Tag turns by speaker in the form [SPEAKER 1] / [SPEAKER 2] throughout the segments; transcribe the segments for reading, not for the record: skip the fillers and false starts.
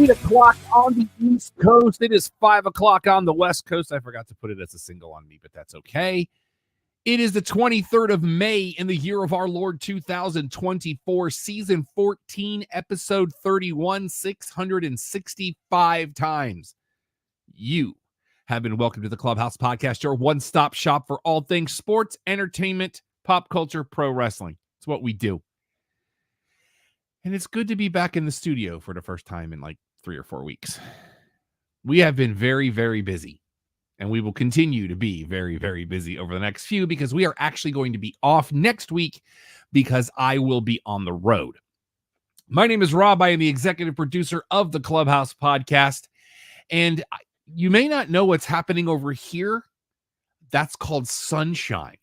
[SPEAKER 1] 8 o'clock on the East Coast. It is 5 o'clock on the West Coast. I forgot to put it as a single on me, but that's okay. It is the 23rd of May in the year of our Lord 2024, season 14, episode 31, 665 times. You have been welcome to the Clubhouse Podcast, your one-stop shop for all things sports, entertainment, pop culture, pro wrestling. It's what we do. And it's good to be back in the studio for the first time in like 3 or 4 weeks. We have been very, very busy. And we will continue to be very, very busy over the next few because we are actually going to be off next week because I will be on the road. My name is Rob. I am the executive producer of the Clubhouse Podcast. And you may not know what's happening over here. That's called sunshine.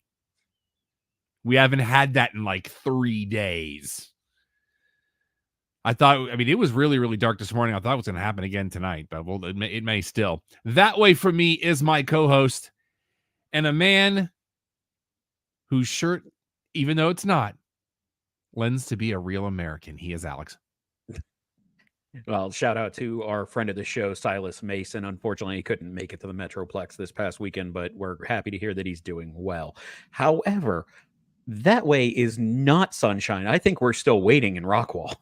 [SPEAKER 1] We haven't had that in like 3 days. It was really, really dark this morning. I thought it was going to happen again tonight, but well, it may still. That way for me is my co-host and a man whose shirt, even though it's not, lends to be a real American. He is Alex.
[SPEAKER 2] Well, shout out to our friend of the show, Silas Mason. Unfortunately, he couldn't make it to the Metroplex this past weekend, but we're happy to hear that he's doing well. However, that way is not sunshine. I think we're still waiting in Rockwall.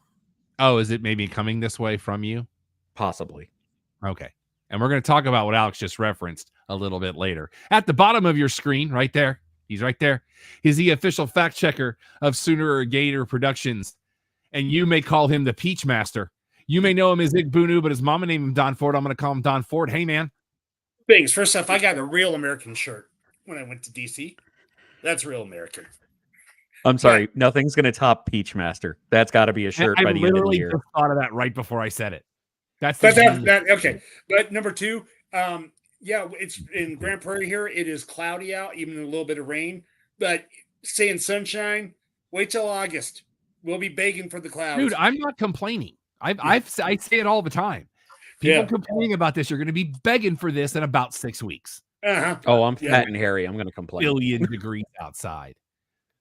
[SPEAKER 1] Oh, is it maybe coming this way from you?
[SPEAKER 2] Possibly.
[SPEAKER 1] Okay. And we're going to talk about what Alex just referenced a little bit later. At the bottom of your screen, right there, he's right there. He's the official fact checker of Sooner Gator Productions. And you may call him the Peach Master. You may know him as Ig Bunu, but his mama named him Don Ford. I'm going to call him Don Ford. Hey, man.
[SPEAKER 3] Things. First off, I got a real American shirt when I went to D.C. That's real American.
[SPEAKER 2] I'm sorry, nothing's going to top Peach Master. That's got to be a shirt by the end of the year.
[SPEAKER 1] I literally thought of that right before I said it.
[SPEAKER 3] Okay. But number two, it's in Grand Prairie here. It is cloudy out, even a little bit of rain. But saying sunshine, wait till August. We'll be begging for the clouds.
[SPEAKER 1] Dude, I'm not complaining. I say it all the time. People complaining about this. You're going to be begging for this in about 6 weeks.
[SPEAKER 2] Uh-huh. Oh, I'm fat and hairy. I'm going to complain.
[SPEAKER 1] Billion degrees outside.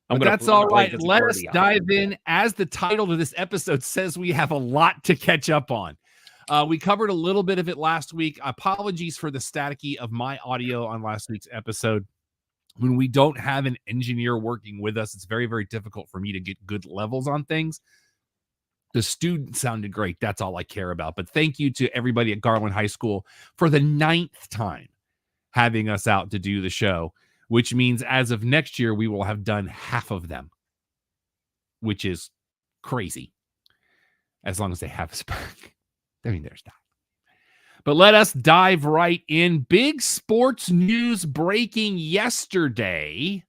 [SPEAKER 1] That's all right. Let us dive in. As the title of this episode says, we have a lot to catch up on. We covered a little bit of it last week. Apologies for the staticky of my audio on last week's episode. When we don't have an engineer working with us, it's very, very difficult for me to get good levels on things. The student sounded great. That's all I care about. But thank you to everybody at Garland High School for the 9th time having us out to do the show, which means as of next year, we will have done half of them, which is crazy. As long as they have us back. I mean, there's that. But let us dive right in. Big sports news breaking yesterday.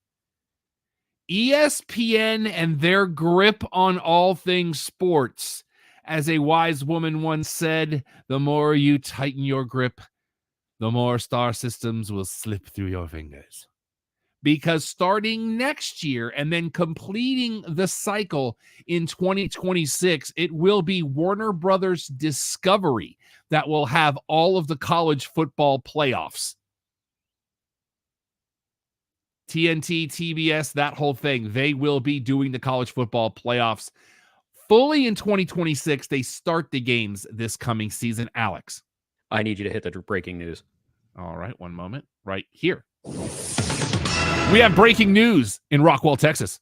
[SPEAKER 1] ESPN and their grip on all things sports. As a wise woman once said, the more you tighten your grip, the more star systems will slip through your fingers. Because starting next year and then completing the cycle in 2026, it will be Warner Brothers Discovery that will have all of the college football playoffs. TNT, TBS, that whole thing. They will be doing the college football playoffs fully in 2026. They start the games this coming season. Alex,
[SPEAKER 2] I need you to hit the breaking news.
[SPEAKER 1] All right, one moment. Right here. We have breaking news in Rockwall, Texas.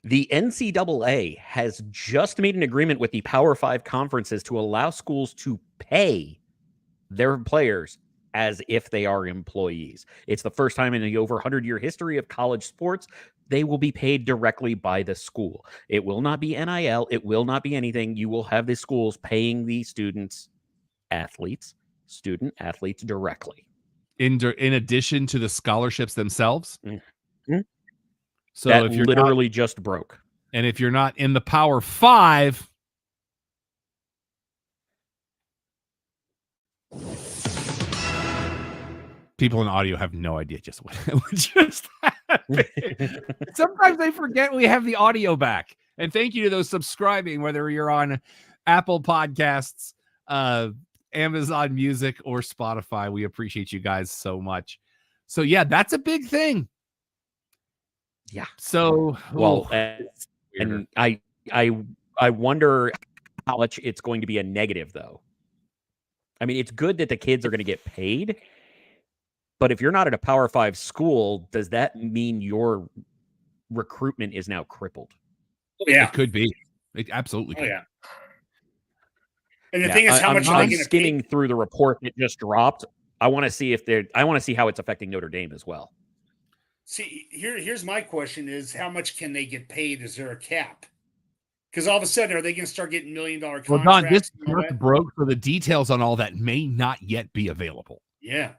[SPEAKER 2] The NCAA has just made an agreement with the Power 5 conferences to allow schools to pay their players as if they are employees. It's the first time in the over 100-year history of college sports they will be paid directly by the school. It will not be NIL. It will not be anything. You will have the schools paying the student athletes directly.
[SPEAKER 1] In addition to the scholarships themselves.
[SPEAKER 2] Mm-hmm.
[SPEAKER 1] So
[SPEAKER 2] that
[SPEAKER 1] if you're
[SPEAKER 2] literally just broke.
[SPEAKER 1] And if you're not in the Power 5, people in audio have no idea just what just happened. Sometimes they forget we have the audio back. And thank you to those subscribing, whether you're on Apple Podcasts, Amazon Music, or Spotify. We appreciate you guys so much. So yeah, that's a big thing.
[SPEAKER 2] Yeah.
[SPEAKER 1] So
[SPEAKER 2] and I wonder how much it's going to be a negative, though. I mean, it's good that the kids are going to get paid, but if you're not at a Power 5 school, does that mean your recruitment is now crippled?
[SPEAKER 3] Yeah,
[SPEAKER 1] it could be. It absolutely could.
[SPEAKER 3] Oh yeah. And the thing is, how much are they
[SPEAKER 2] I'm
[SPEAKER 3] going to
[SPEAKER 2] skimming through the report that just dropped. I want to see how it's affecting Notre Dame as well.
[SPEAKER 3] See, here's my question: is how much can they get paid? Is there a cap? Because all of a sudden, are they going to start getting $1 million contracts?
[SPEAKER 1] Well, Don, this just broke, so the details on all that may not yet be available.
[SPEAKER 3] Yeah.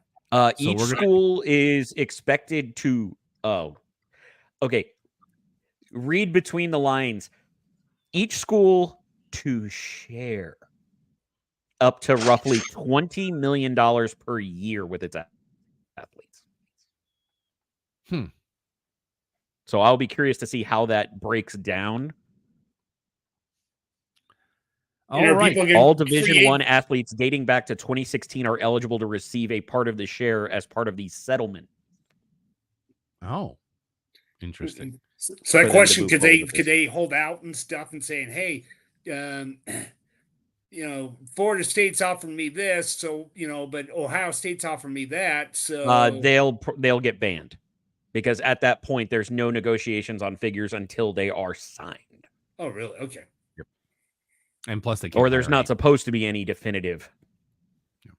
[SPEAKER 2] Each school is expected to. Oh, okay. Read between the lines. Each school to share up to roughly $20 million per year with its athletes. So I'll be curious to see how that breaks down.
[SPEAKER 1] All right.
[SPEAKER 2] All Division I athletes dating back to 2016 are eligible to receive a part of the share as part of the settlement.
[SPEAKER 1] Oh, interesting.
[SPEAKER 3] So that question, could they hold out and stuff and saying, hey, Florida State's offering me this, so but Ohio State's offering me that, so
[SPEAKER 2] they'll get banned because at that point there's no negotiations on figures until they are signed.
[SPEAKER 3] Oh, really? Okay.
[SPEAKER 1] Yep. And plus,
[SPEAKER 2] there's not supposed to be any definitive.
[SPEAKER 1] Yep.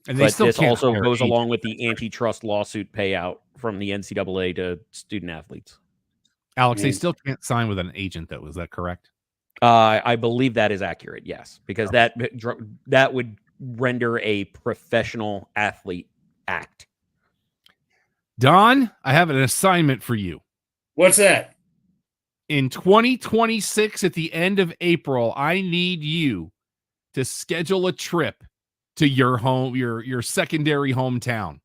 [SPEAKER 1] And
[SPEAKER 2] but this also goes along with the antitrust lawsuit payout from the NCAA to student athletes.
[SPEAKER 1] Alex, they still can't sign with an agent, though. Is that correct?
[SPEAKER 2] I believe that is accurate, yes, because that would render a professional athlete act.
[SPEAKER 1] Don, I have an assignment for you.
[SPEAKER 3] What's that?
[SPEAKER 1] In 2026, at the end of April, I need you to schedule a trip to your home, your secondary hometown.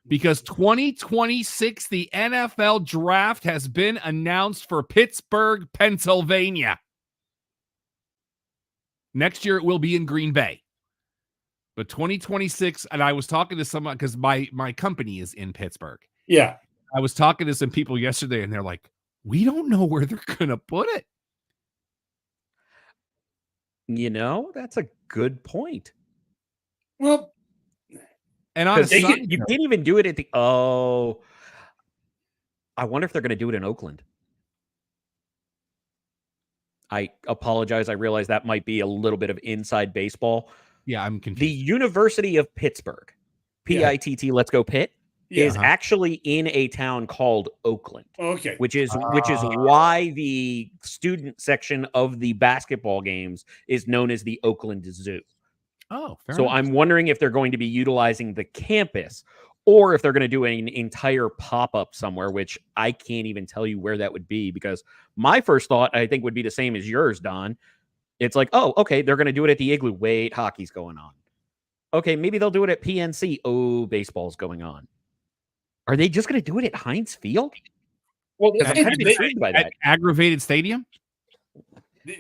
[SPEAKER 1] Because 2026, the NFL draft has been announced for Pittsburgh, Pennsylvania. Next year, it will be in Green Bay. But 2026, and I was talking to someone, because my company is in Pittsburgh.
[SPEAKER 3] Yeah.
[SPEAKER 1] I was talking to some people yesterday, and they're like, we don't know where they're going to put it.
[SPEAKER 2] That's a good point.
[SPEAKER 3] Well,
[SPEAKER 2] and honestly, you can't even do it at the. Oh, I wonder if they're going to do it in Oakland. I apologize. I realize that might be a little bit of inside baseball.
[SPEAKER 1] Yeah, I'm confused.
[SPEAKER 2] The University of Pittsburgh, PITT, Let's Go Pitt, is actually in a town called Oakland.
[SPEAKER 3] Okay,
[SPEAKER 2] which is why the student section of the basketball games is known as the Oakland Zoo.
[SPEAKER 1] Oh, fair
[SPEAKER 2] so
[SPEAKER 1] enough.
[SPEAKER 2] I'm wondering if they're going to be utilizing the campus or if they're going to do an entire pop-up somewhere, which I can't even tell you where that would be, because my first thought, I think, would be the same as yours, Don. It's like, oh, okay, they're going to do it at the Igloo. Wait, hockey's going on. Okay, maybe they'll do it at PNC. Oh, baseball's going on. Are they just going to do it at Heinz Field?
[SPEAKER 3] Well,
[SPEAKER 2] I'm kind of intrigued by that.
[SPEAKER 1] Aggravated Stadium?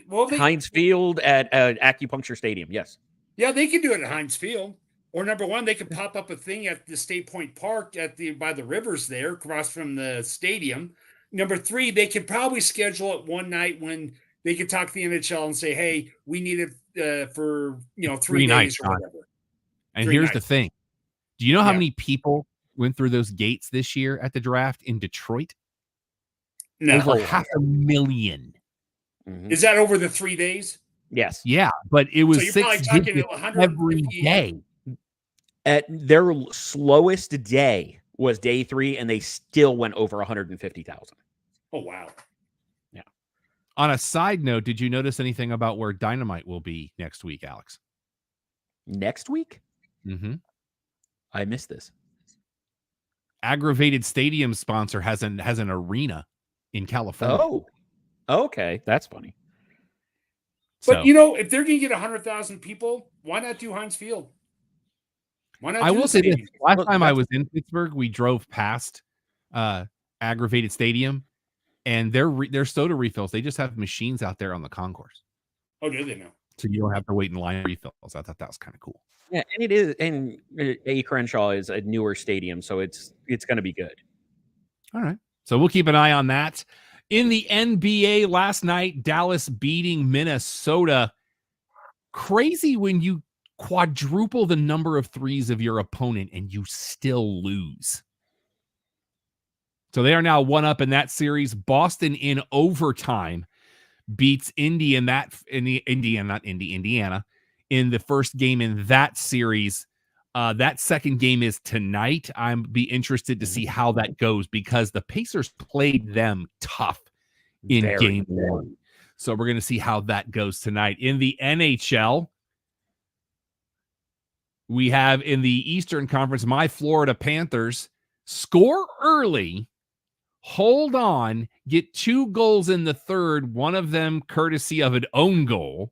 [SPEAKER 2] Heinz Field at Acupuncture Stadium, yes.
[SPEAKER 3] Yeah, they could do it at Heinz Field. Or number one, they could pop up a thing at the State Point Park by the rivers there, across from the stadium. Number three, they could probably schedule it one night when they could talk to the NHL and say, "Hey, we need it for 3 days
[SPEAKER 1] nights,
[SPEAKER 3] or whatever."
[SPEAKER 1] And here's the thing: do you know how many people went through those gates this year at the draft in Detroit?
[SPEAKER 3] No,
[SPEAKER 1] over 500,000.
[SPEAKER 3] Mm-hmm. Is that over the 3 days?
[SPEAKER 2] Yes.
[SPEAKER 1] Yeah, but it was
[SPEAKER 3] so 6 digits
[SPEAKER 1] every day.
[SPEAKER 2] At their slowest day was day 3, and they still went over 150,000.
[SPEAKER 3] Oh, wow.
[SPEAKER 2] Yeah.
[SPEAKER 1] On a side note, did you notice anything about where Dynamite will be next week, Alex?
[SPEAKER 2] Next week?
[SPEAKER 1] Mm-hmm.
[SPEAKER 2] I missed this.
[SPEAKER 1] Aggravated Stadium sponsor has an arena in California.
[SPEAKER 2] Oh, okay. That's funny.
[SPEAKER 3] But, if they're going to get 100,000 people, why not do Heinz Field? Why not?
[SPEAKER 1] I will say this. Last time I was in Pittsburgh, we drove past Aggravated Stadium, and their soda refills, they just have machines out there on the concourse.
[SPEAKER 3] Oh, do they now?
[SPEAKER 1] So you don't have to wait in line for refills. I thought that was kind of cool.
[SPEAKER 2] Yeah, and it is. And A. Crenshaw is a newer stadium, so it's going to be good.
[SPEAKER 1] All right. So we'll keep an eye on that. In the NBA last night, Dallas beating Minnesota. Crazy when you quadruple the number of threes of your opponent and you still lose. So they are now 1-up in that series. Boston in overtime beats Indiana in the first game in that series. That second game is tonight. I'm be interested to see how that goes because the Pacers played them tough in game 1. So we're going to see how that goes tonight. In the NHL, we have in the Eastern Conference, my Florida Panthers score early, hold on, get 2 goals in the third, one of them courtesy of an own goal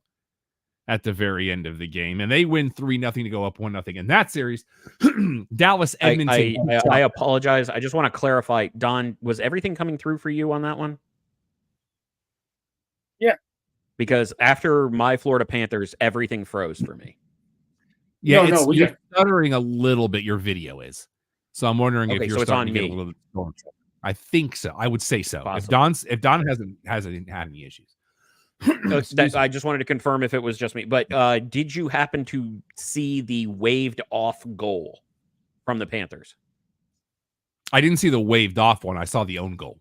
[SPEAKER 1] at the very end of the game, and they win 3-0 to go up 1-0 in that series. Dallas, Edmonton.
[SPEAKER 2] I apologize. I just want to clarify, Don, was everything coming through for you on that one?
[SPEAKER 3] Yeah.
[SPEAKER 2] Because after my Florida Panthers, everything froze for me.
[SPEAKER 1] Yeah, you're stuttering a little bit. Your video is. So I'm wondering if you're
[SPEAKER 2] starting to get
[SPEAKER 1] a little bit. I think so. I would say so.
[SPEAKER 2] Possible.
[SPEAKER 1] If Don hasn't had any issues.
[SPEAKER 2] I just wanted to confirm if it was just me. But did you happen to see the waved off goal from the Panthers?
[SPEAKER 1] I didn't see the waved off one. I saw the own goal.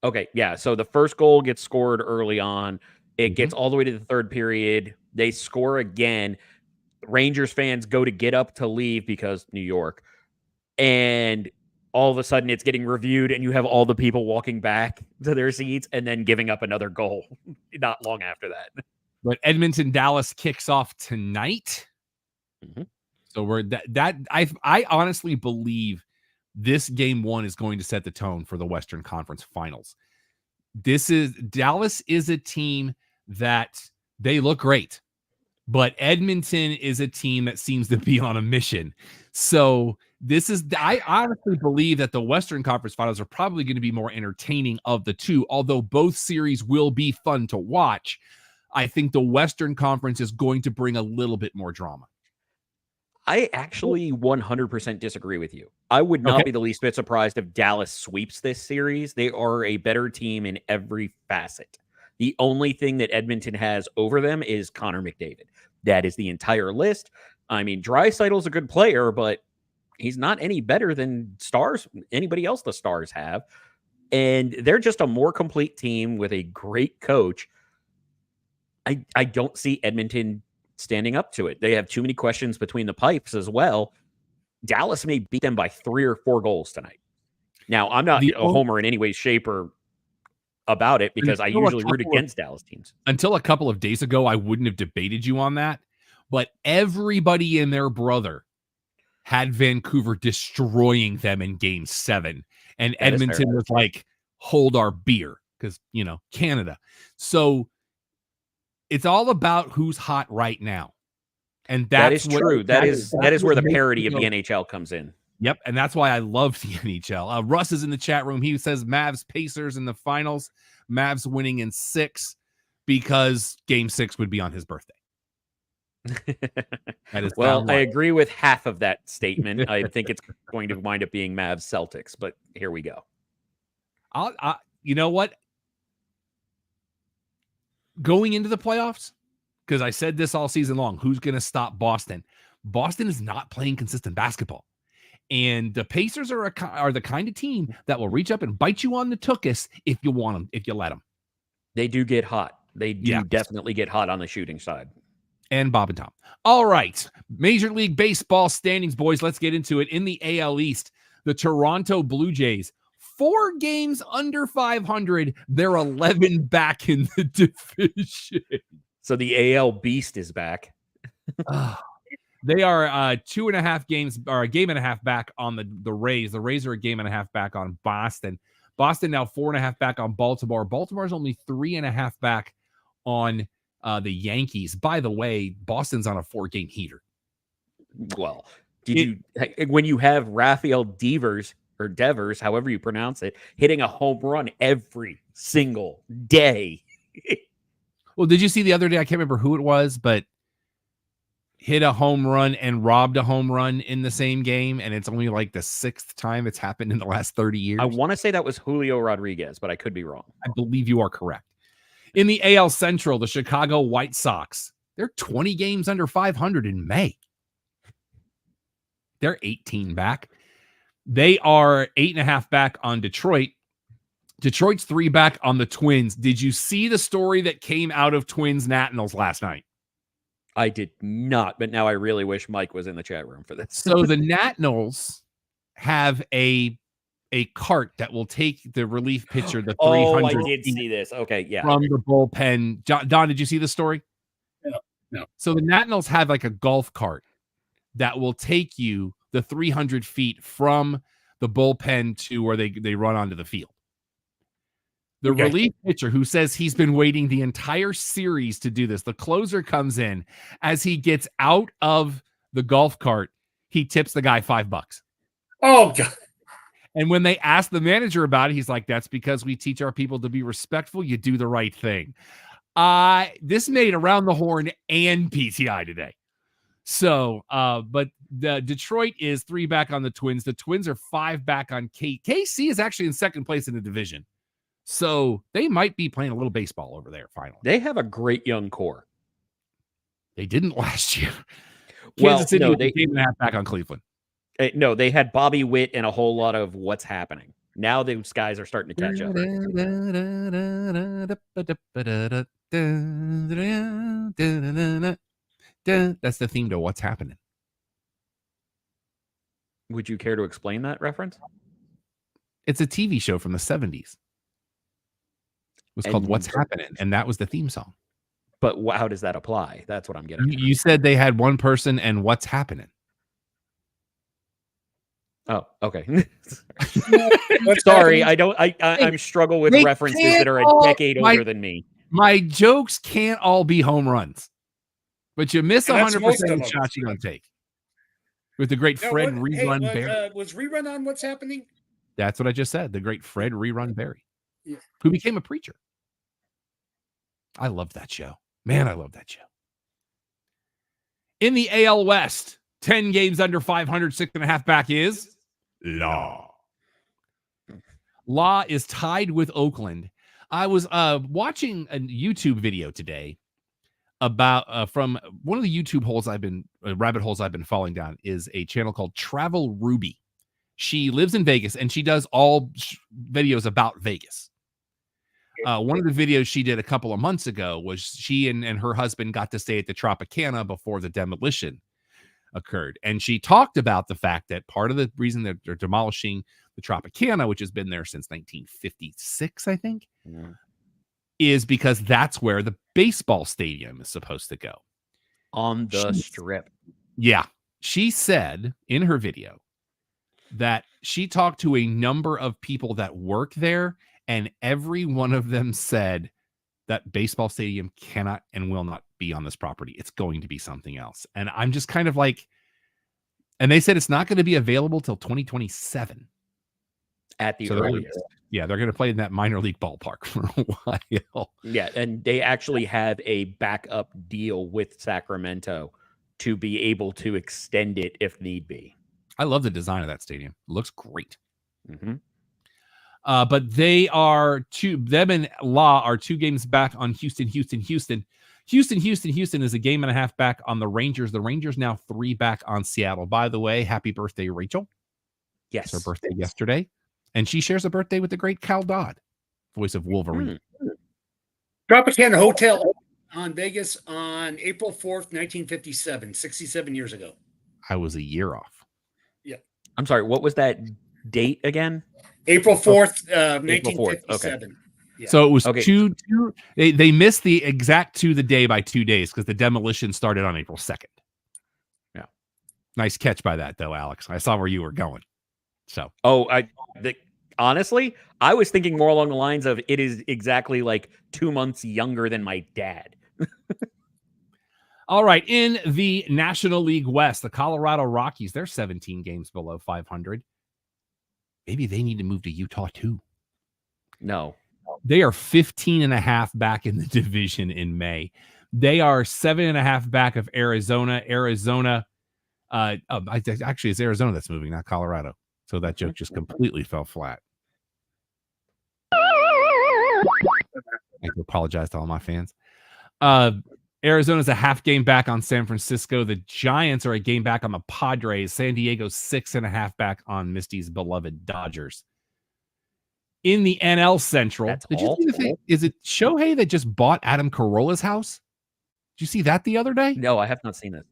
[SPEAKER 2] Okay, yeah. So the first goal gets scored early on. It gets all the way to the third period. They score again. Rangers fans go to get up to leave because New York. And all of a sudden it's getting reviewed and you have all the people walking back to their seats and then giving up another goal not long after that.
[SPEAKER 1] But Edmonton Dallas kicks off tonight. So we're I honestly believe this game 1 is going to set the tone for the Western Conference Finals. Dallas is a team that they look great, but Edmonton is a team that seems to be on a mission. So I honestly believe that the Western Conference Finals are probably going to be more entertaining of the two, although both series will be fun to watch. I think the Western Conference is going to bring a little bit more drama.
[SPEAKER 2] I actually 100% disagree with you. I would not be the least bit surprised if Dallas sweeps this series. They are a better team in every facet. The only thing that Edmonton has over them is Connor McDavid. That is the entire list. I mean, Draisaitl's a good player, but he's not any better than anybody else the Stars have. And they're just a more complete team with a great coach. I don't see Edmonton standing up to it. They have too many questions between the pipes as well. Dallas may beat them by 3 or 4 goals tonight. Now, I'm not a homer in any way, shape, or about it because I usually root against Dallas teams.
[SPEAKER 1] Until a couple of days ago, I wouldn't have debated you on that. But everybody and their brother had Vancouver destroying them in Game 7. And Edmonton was like, hold our beer because, Canada. So it's all about who's hot right now. And
[SPEAKER 2] that is true. That is where the parity of the NHL comes in.
[SPEAKER 1] Yep. And that's why I love the NHL. Russ is in the chat room. He says Mavs Pacers in the finals. Mavs winning in 6 because Game 6 would be on his birthday.
[SPEAKER 2] Well, I agree with half of that statement. I think it's going to wind up being Mavs Celtics, but here we go.
[SPEAKER 1] You know what? Going into the playoffs, because I said this all season long, who's going to stop Boston? Boston is not playing consistent basketball. And the Pacers are the kind of team that will reach up and bite you on the tuchus if you want them, if you let them.
[SPEAKER 2] They do get hot. They do definitely get hot on the shooting side.
[SPEAKER 1] And Bob and Tom. All right. Major League Baseball standings, boys. Let's get into it. In the AL East, the Toronto Blue Jays, 4 games under 500. They're 11 back in the division.
[SPEAKER 2] So the AL Beast is back.
[SPEAKER 1] They are 2.5 games or a game and a half back on the Rays. The Rays are a game and a half back on Boston. Boston now 4.5 back on Baltimore. Baltimore's only 3.5 back on the Yankees. By the way, Boston's on a 4-game heater.
[SPEAKER 2] Well, when you have Rafael Devers, however you pronounce it, hitting a home run every single day.
[SPEAKER 1] Well, did you see the other day? I can't remember who it was, but hit a home run and robbed a home run in the same game, and it's only like the 6th time it's happened in the last 30 years.
[SPEAKER 2] I want to say that was Julio Rodriguez, but I could be wrong.
[SPEAKER 1] I believe you are correct. In the AL Central, the Chicago White Sox, they're 20 games under 500 in May. They're 18 back. They are 8.5 back on Detroit. Detroit's 3 back on the Twins. Did you see the story that came out of Twins Nationals last night?
[SPEAKER 2] I did not, but now I really wish Mike was in the chat room for this.
[SPEAKER 1] So the Nationals have a cart that will take the relief pitcher, the 300
[SPEAKER 2] Oh, I did see this. Okay, yeah.
[SPEAKER 1] from the bullpen. Don, did you see the story?
[SPEAKER 3] No.
[SPEAKER 1] So the Nationals have like a golf cart that will take you the 300 feet from the bullpen to where they run onto the field. The relief pitcher, who says he's been waiting the entire series to do this, the closer comes in. As he gets out of the golf cart, he tips the guy $5.
[SPEAKER 3] Oh, God.
[SPEAKER 1] And when they ask the manager about it, he's like, that's because we teach our people to be respectful. You do the right thing. This made Around the Horn and PTI today. So, but the Detroit is 3 back on the Twins. The Twins are 5 back on KC is actually in 2nd place in the division. So they might be playing a little baseball over there finally.
[SPEAKER 2] They have a great young core.
[SPEAKER 1] They didn't last year.
[SPEAKER 2] Well,
[SPEAKER 1] Kansas City
[SPEAKER 2] no,
[SPEAKER 1] was
[SPEAKER 2] they
[SPEAKER 1] 8.5 back on Cleveland.
[SPEAKER 2] No, they had Bobby Witt and a whole lot of what's happening. Now those guys are starting to catch up.
[SPEAKER 1] That's the theme to What's Happening.
[SPEAKER 2] Would you care to explain that reference?
[SPEAKER 1] It's a TV show from the 70s. It was called What's Happening, and that was the theme song.
[SPEAKER 2] But how does that apply? That's what I'm getting at.
[SPEAKER 1] You said they had one person and What's Happening.
[SPEAKER 2] Oh, okay. Sorry, I'm struggle with references that are a decade older than me.
[SPEAKER 1] My jokes can't all be home runs, but you miss 100% of the shots you don't take. With the great Fred Rerun Berry.
[SPEAKER 3] Was Rerun on What's Happening?
[SPEAKER 1] That's what I just said. The great Fred Rerun Berry,
[SPEAKER 3] yeah,
[SPEAKER 1] who became a preacher. I love that show. Man, I love that show. In the AL West, 10 games under 500, 6.5 back is Law. Law is tied with Oakland. I was watching a YouTube video today about from one of the YouTube holes rabbit holes I've been falling down is a channel called Travel Ruby. She lives in Vegas and she does all videos about Vegas. One of the videos she did a couple of months ago was she and her husband got to stay at the Tropicana before the demolition occurred. And she talked about the fact that part of the reason that they're demolishing the Tropicana, which has been there since 1956, I think, is because that's where the baseball stadium is supposed to go.
[SPEAKER 2] On the Strip.
[SPEAKER 1] Yeah. She said in her video that she talked to a number of people that work there, and every one of them said that baseball stadium cannot and will not be on this property. It's going to be something else. And I'm just kind of like, and they said it's not going to be available till 2027.
[SPEAKER 2] At the earliest.
[SPEAKER 1] Yeah, they're going to play in that minor league ballpark for a while.
[SPEAKER 2] Yeah, and they actually have a backup deal with Sacramento to be able to extend it if need be.
[SPEAKER 1] I love the design of that stadium. It looks great.
[SPEAKER 2] Mm-hmm.
[SPEAKER 1] But them and Law are 2 games back on Houston. Houston is a game and a half back on the Rangers. The Rangers now 3 back on Seattle. By the way, happy birthday, Rachel.
[SPEAKER 2] Yes.
[SPEAKER 1] It's her birthday yesterday. And she shares a birthday with the great Cal Dodd, voice of Wolverine.
[SPEAKER 3] Tropicana Hotel on Vegas on April 4th, 1957, 67 years ago.
[SPEAKER 1] I was a year off.
[SPEAKER 3] Yeah.
[SPEAKER 2] I'm sorry, what was that date again?
[SPEAKER 3] April 4th,
[SPEAKER 2] April 4th.
[SPEAKER 3] 1957.
[SPEAKER 2] Okay.
[SPEAKER 3] Yeah.
[SPEAKER 1] So it was two they missed the exact to the day by 2 days because the demolition started on April 2nd.
[SPEAKER 2] Yeah.
[SPEAKER 1] Nice catch by that, though, Alex. I saw where you were going. So,
[SPEAKER 2] honestly, I was thinking more along the lines of it is exactly like 2 months younger than my dad.
[SPEAKER 1] All right. In the National League West, the Colorado Rockies, they're 17 games below 500. Maybe they need to move to Utah too.
[SPEAKER 2] No.
[SPEAKER 1] They are 15.5 back in the division in May. They are 7.5 back of Arizona. Arizona, actually, it's Arizona that's moving, not Colorado. So that joke just completely fell flat. I apologize to all my fans. Arizona's a half game back on San Francisco. The Giants are a game back on the Padres. San Diego's 6.5 back on Misty's beloved Dodgers. In the NL Central, did you see the thing? Is it Shohei that just bought Adam Carolla's house? Did you see that the other day?
[SPEAKER 2] No, I have not seen it.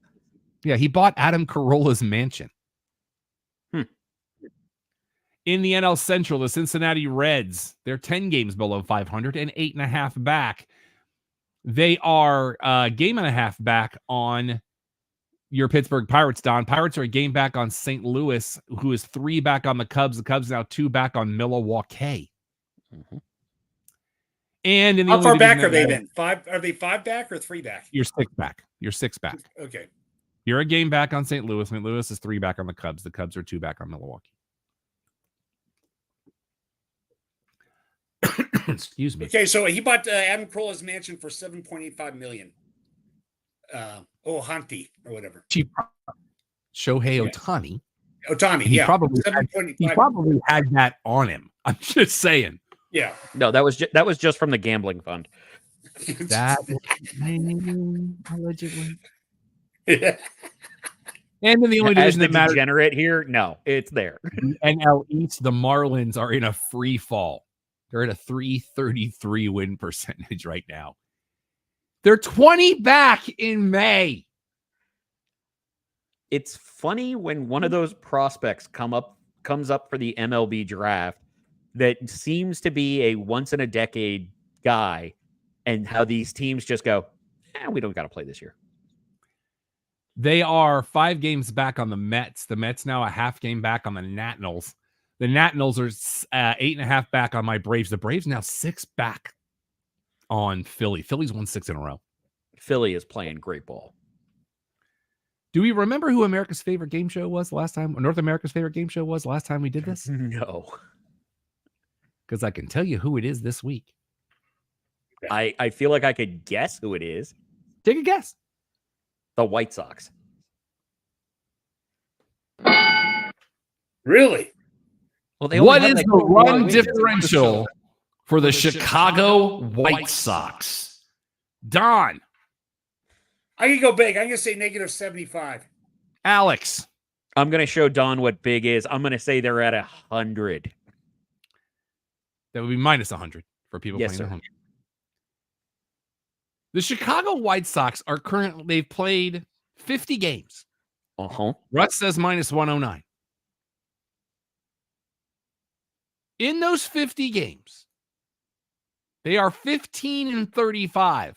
[SPEAKER 1] Yeah, he bought Adam Carolla's mansion. In the NL Central, the Cincinnati Reds, they're 10 games below 500 and 8.5 back. They are a game and a half back on your Pittsburgh Pirates, Don. Pirates are a game back on St. Louis, who is 3 back on the Cubs. The Cubs now 2 back on Milwaukee. Mm-hmm. And in the
[SPEAKER 3] how far back are they then? 5? Are they 5 back or 3 back?
[SPEAKER 1] You're 6 back. You're 6 back.
[SPEAKER 3] Okay.
[SPEAKER 1] You're a game back on St. Louis. St. Louis is 3 back on the Cubs. The Cubs are 2 back on Milwaukee. Excuse me.
[SPEAKER 3] Okay, so he bought Adam Carolla's mansion for $7.85 million. Hanti or whatever.
[SPEAKER 1] Shohei Ohtani.
[SPEAKER 3] Ohtani,
[SPEAKER 1] he probably had that on him. I'm just saying.
[SPEAKER 3] Yeah.
[SPEAKER 2] No, that was just from the gambling fund.
[SPEAKER 1] That allegedly. Yeah. And in the only division that matters,
[SPEAKER 2] degenerate here, no, it's there.
[SPEAKER 1] The NL East, the Marlins are in a free fall. They're at a 333 win percentage right now. They're 20 back in May.
[SPEAKER 2] It's funny when one of those prospects comes up for the MLB draft that seems to be a once in a decade guy, and how these teams just go, we don't got to play this year.
[SPEAKER 1] They are 5 games back on the Mets. The Mets now a half game back on the Nationals. The Nationals are 8.5 back on my Braves. The Braves now 6 back on Philly. Philly's won 6 in a row.
[SPEAKER 2] Philly is playing great ball.
[SPEAKER 1] Do we remember who America's favorite game show was last time? Or North America's favorite game show was last time we did this?
[SPEAKER 2] No.
[SPEAKER 1] Because I can tell you who it is this week.
[SPEAKER 2] I feel like I could guess who it is.
[SPEAKER 1] Take a guess.
[SPEAKER 2] The White Sox.
[SPEAKER 3] Really?
[SPEAKER 1] Well, what is the run differential for the Chicago White Sox? Don.
[SPEAKER 3] I can go big. I'm going to say -75.
[SPEAKER 1] Alex.
[SPEAKER 2] I'm going to show Don what big is. I'm going to say they're at 100.
[SPEAKER 1] That would be -100 for people playing at home. The Chicago White Sox are they've played 50 games. Russ says -109. In those 50 games, they are 15-35.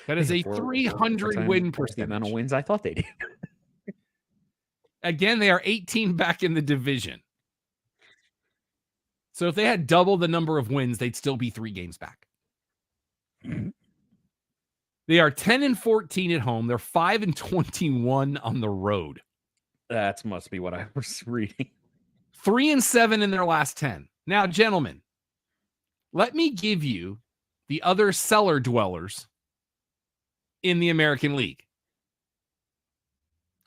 [SPEAKER 1] That is a 300 win percentage.
[SPEAKER 2] The amount of wins I thought they did.
[SPEAKER 1] Again, they are 18 back in the division. So if they had double the number of wins, they'd still be 3 games back. Mm-hmm. They are 10-14 at home. They're 5-21 on the road.
[SPEAKER 2] That must be what I was reading.
[SPEAKER 1] 3-7 in their last 10. Now, gentlemen, let me give you the other cellar dwellers in the American League.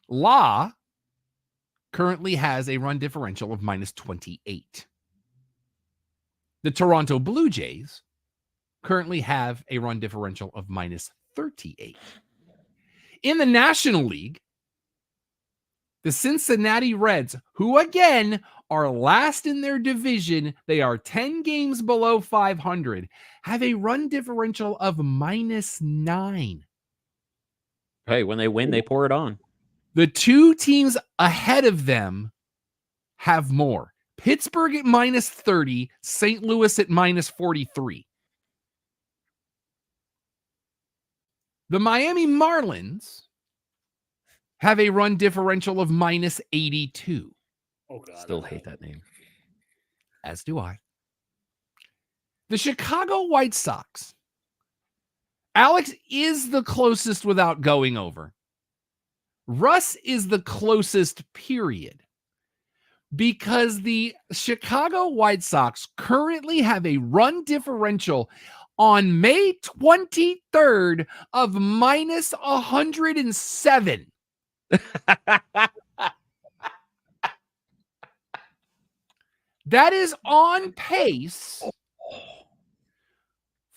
[SPEAKER 1] La currently has a run differential of -28. The Toronto Blue Jays currently have a run differential of -38. In the National League, the Cincinnati Reds, who again are last in their division, they are 10 games below 500, have a run differential of -9.
[SPEAKER 2] Hey, when they win, they pour it on.
[SPEAKER 1] The 2 teams ahead of them have more. Pittsburgh at -30, St. Louis at -43. The Miami Marlins have a run differential of -82.
[SPEAKER 3] Oh, God.
[SPEAKER 2] Still hate that name.
[SPEAKER 1] As do I. The Chicago White Sox. Alex is the closest without going over. Russ is the closest, period. Because the Chicago White Sox currently have a run differential on May 23rd of minus 107. That is on pace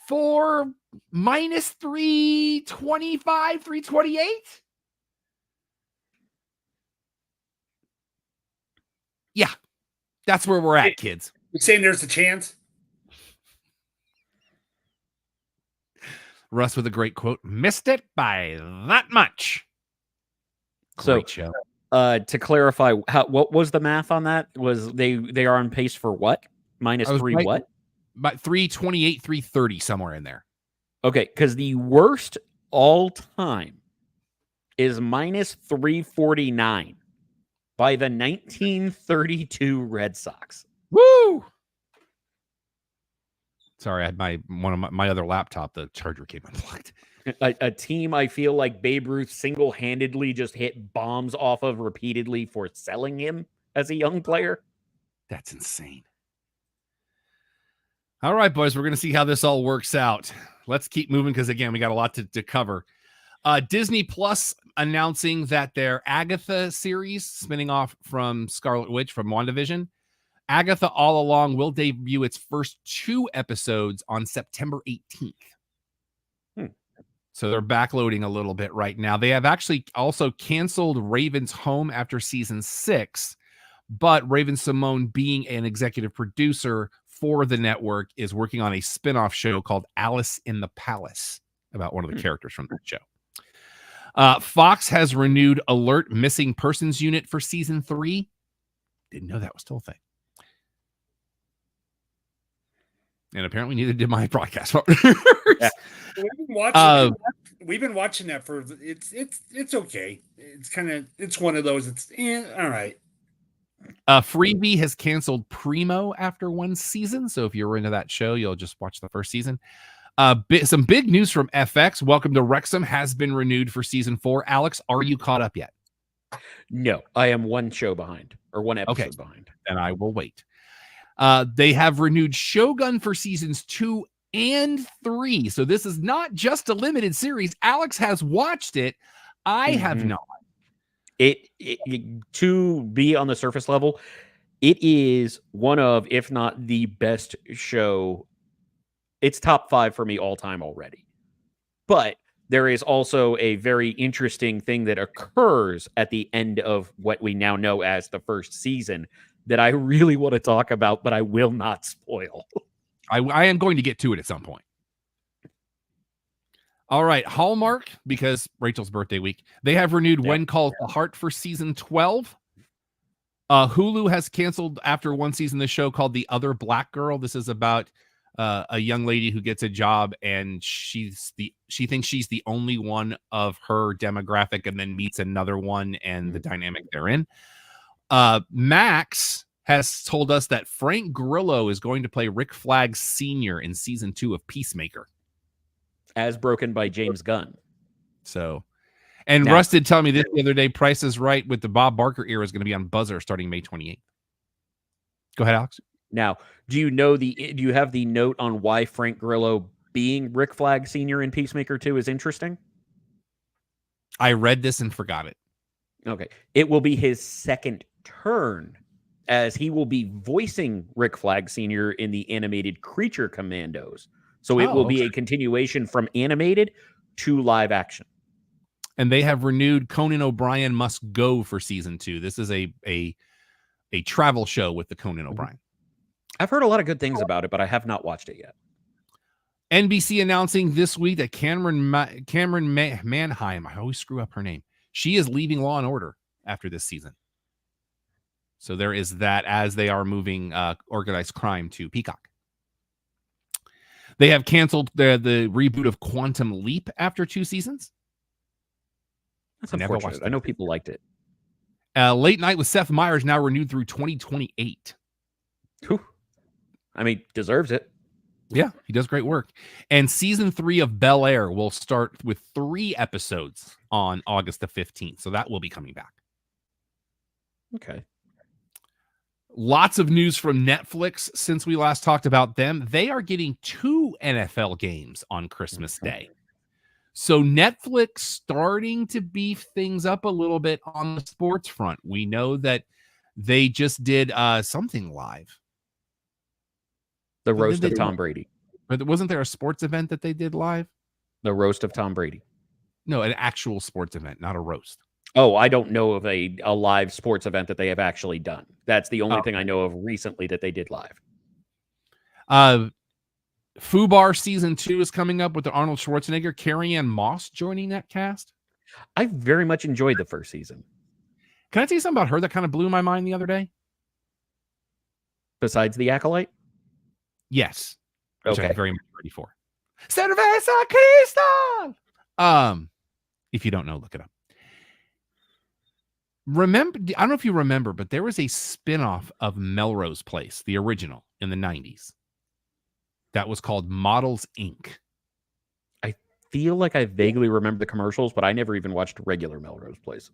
[SPEAKER 1] for minus 325, 328. Yeah, that's where we're at, kids.
[SPEAKER 3] You're saying there's a chance?
[SPEAKER 1] Russ with a great quote. Missed it by that much. Great show.
[SPEAKER 2] To clarify, what was the math on that? Was they are on pace for what? Minus three right, what?
[SPEAKER 1] About 328, 330, somewhere in there.
[SPEAKER 2] Okay, because the worst all time is minus 349 by the 1932 Red Sox.
[SPEAKER 1] Woo! Sorry, I had my other laptop, the charger came unplugged.
[SPEAKER 2] A team I feel like Babe Ruth single-handedly just hit bombs off of repeatedly for selling him as a young player.
[SPEAKER 1] That's insane. All right, boys, we're going to see how this all works out. Let's keep moving because, again, we got a lot to cover. Disney Plus announcing that their Agatha series, spinning off from Scarlet Witch from WandaVision, Agatha All Along will debut its first 2 episodes on September 18th. So they're backloading a little bit right now. They have actually also canceled Raven's Home after season 6, but Raven-Symoné, being an executive producer for the network, is working on a spin-off show called Alice in the Palace about one of the characters from that show. Fox has renewed Alert Missing Persons Unit for season 3. Didn't know that was still a thing. And apparently neither did my broadcast partners.
[SPEAKER 3] Yeah. We've been watching that for it's okay. It's one of those. It's all right.
[SPEAKER 1] Freebie has canceled Primo after 1 season. So if you're into that show, you'll just watch the first season. Some big news from FX. Welcome to Wrexham has been renewed for season 4. Alex, are you caught up yet?
[SPEAKER 2] No, I am 1 show behind or 1 episode behind.
[SPEAKER 1] And I will wait. They have renewed Shogun for seasons 2 and 3. So this is not just a limited series. Alex has watched it. I have not.
[SPEAKER 2] It to be on the surface level, it is one of, if not the best show. It's top 5 for me all time already. But there is also a very interesting thing that occurs at the end of what we now know as the first season that I really want to talk about, but I will not spoil.
[SPEAKER 1] I am going to get to it at some point. All right, Hallmark, because Rachel's birthday week, they have renewed When Calls the Heart for season 12. Hulu has canceled after 1 season the show called The Other Black Girl. This is about a young lady who gets a job and she thinks she's the only one of her demographic and then meets another one and the dynamic they're in. Max has told us that Frank Grillo is going to play Rick Flag Sr. in season 2 of Peacemaker,
[SPEAKER 2] as broken by James Gunn.
[SPEAKER 1] So, and Russ did tell me this the other day, Price is Right with the Bob Barker era is going to be on Buzzer starting May 28th. Go ahead, Alex.
[SPEAKER 2] Now, do you have the note on why Frank Grillo being Rick Flag Sr. in Peacemaker 2 is interesting?
[SPEAKER 1] I read this and forgot it.
[SPEAKER 2] Okay. It will be his second turn, as he will be voicing Rick Flag Sr. in the animated Creature Commandos. So it will be a continuation from animated to live action.
[SPEAKER 1] And they have renewed Conan O'Brien Must Go for season 2. This is a travel show with the Conan O'Brien.
[SPEAKER 2] I've heard a lot of good things about it, but I have not watched it yet.
[SPEAKER 1] NBC announcing this week that Cameron Manheim, I always screw up her name, she is leaving Law and Order after this season. So there is that, as they are moving organized crime to Peacock. They have canceled the reboot of Quantum Leap after 2 seasons.
[SPEAKER 2] That's unfortunate. I know people liked it.
[SPEAKER 1] Late Night with Seth Meyers now renewed through 2028.
[SPEAKER 2] Whew. I mean, deserves it.
[SPEAKER 1] Yeah, he does great work. And season 3 of Bel Air will start with 3 episodes on August the 15th. So that will be coming back.
[SPEAKER 2] Okay.
[SPEAKER 1] Lots of news from Netflix since we last talked about them. They are getting 2 NFL games on Christmas Day. So Netflix starting to beef things up a little bit on the sports front. We know that they just did something live.
[SPEAKER 2] The roast of Tom Brady.
[SPEAKER 1] But wasn't there a sports event that they did live?
[SPEAKER 2] The roast of Tom Brady.
[SPEAKER 1] No, an actual sports event, not a roast.
[SPEAKER 2] Oh, I don't know of a live sports event that they have actually done. That's the only thing I know of recently that they did live.
[SPEAKER 1] FUBAR season 2 is coming up with the Arnold Schwarzenegger, Carrie-Anne Moss joining that cast.
[SPEAKER 2] I very much enjoyed the first season.
[SPEAKER 1] Can I tell you something about her that kind of blew my mind the other day?
[SPEAKER 2] Besides the Acolyte?
[SPEAKER 1] Yes. Which
[SPEAKER 2] Okay.
[SPEAKER 1] I'm very much ready for. Cerveza Cristal! If you don't know, look it up. Remember, I don't know if you remember, but there was a spinoff of Melrose Place, the original in the 90s. That was called Models Inc.
[SPEAKER 2] I feel like I vaguely remember the commercials, but I never even watched regular Melrose Place.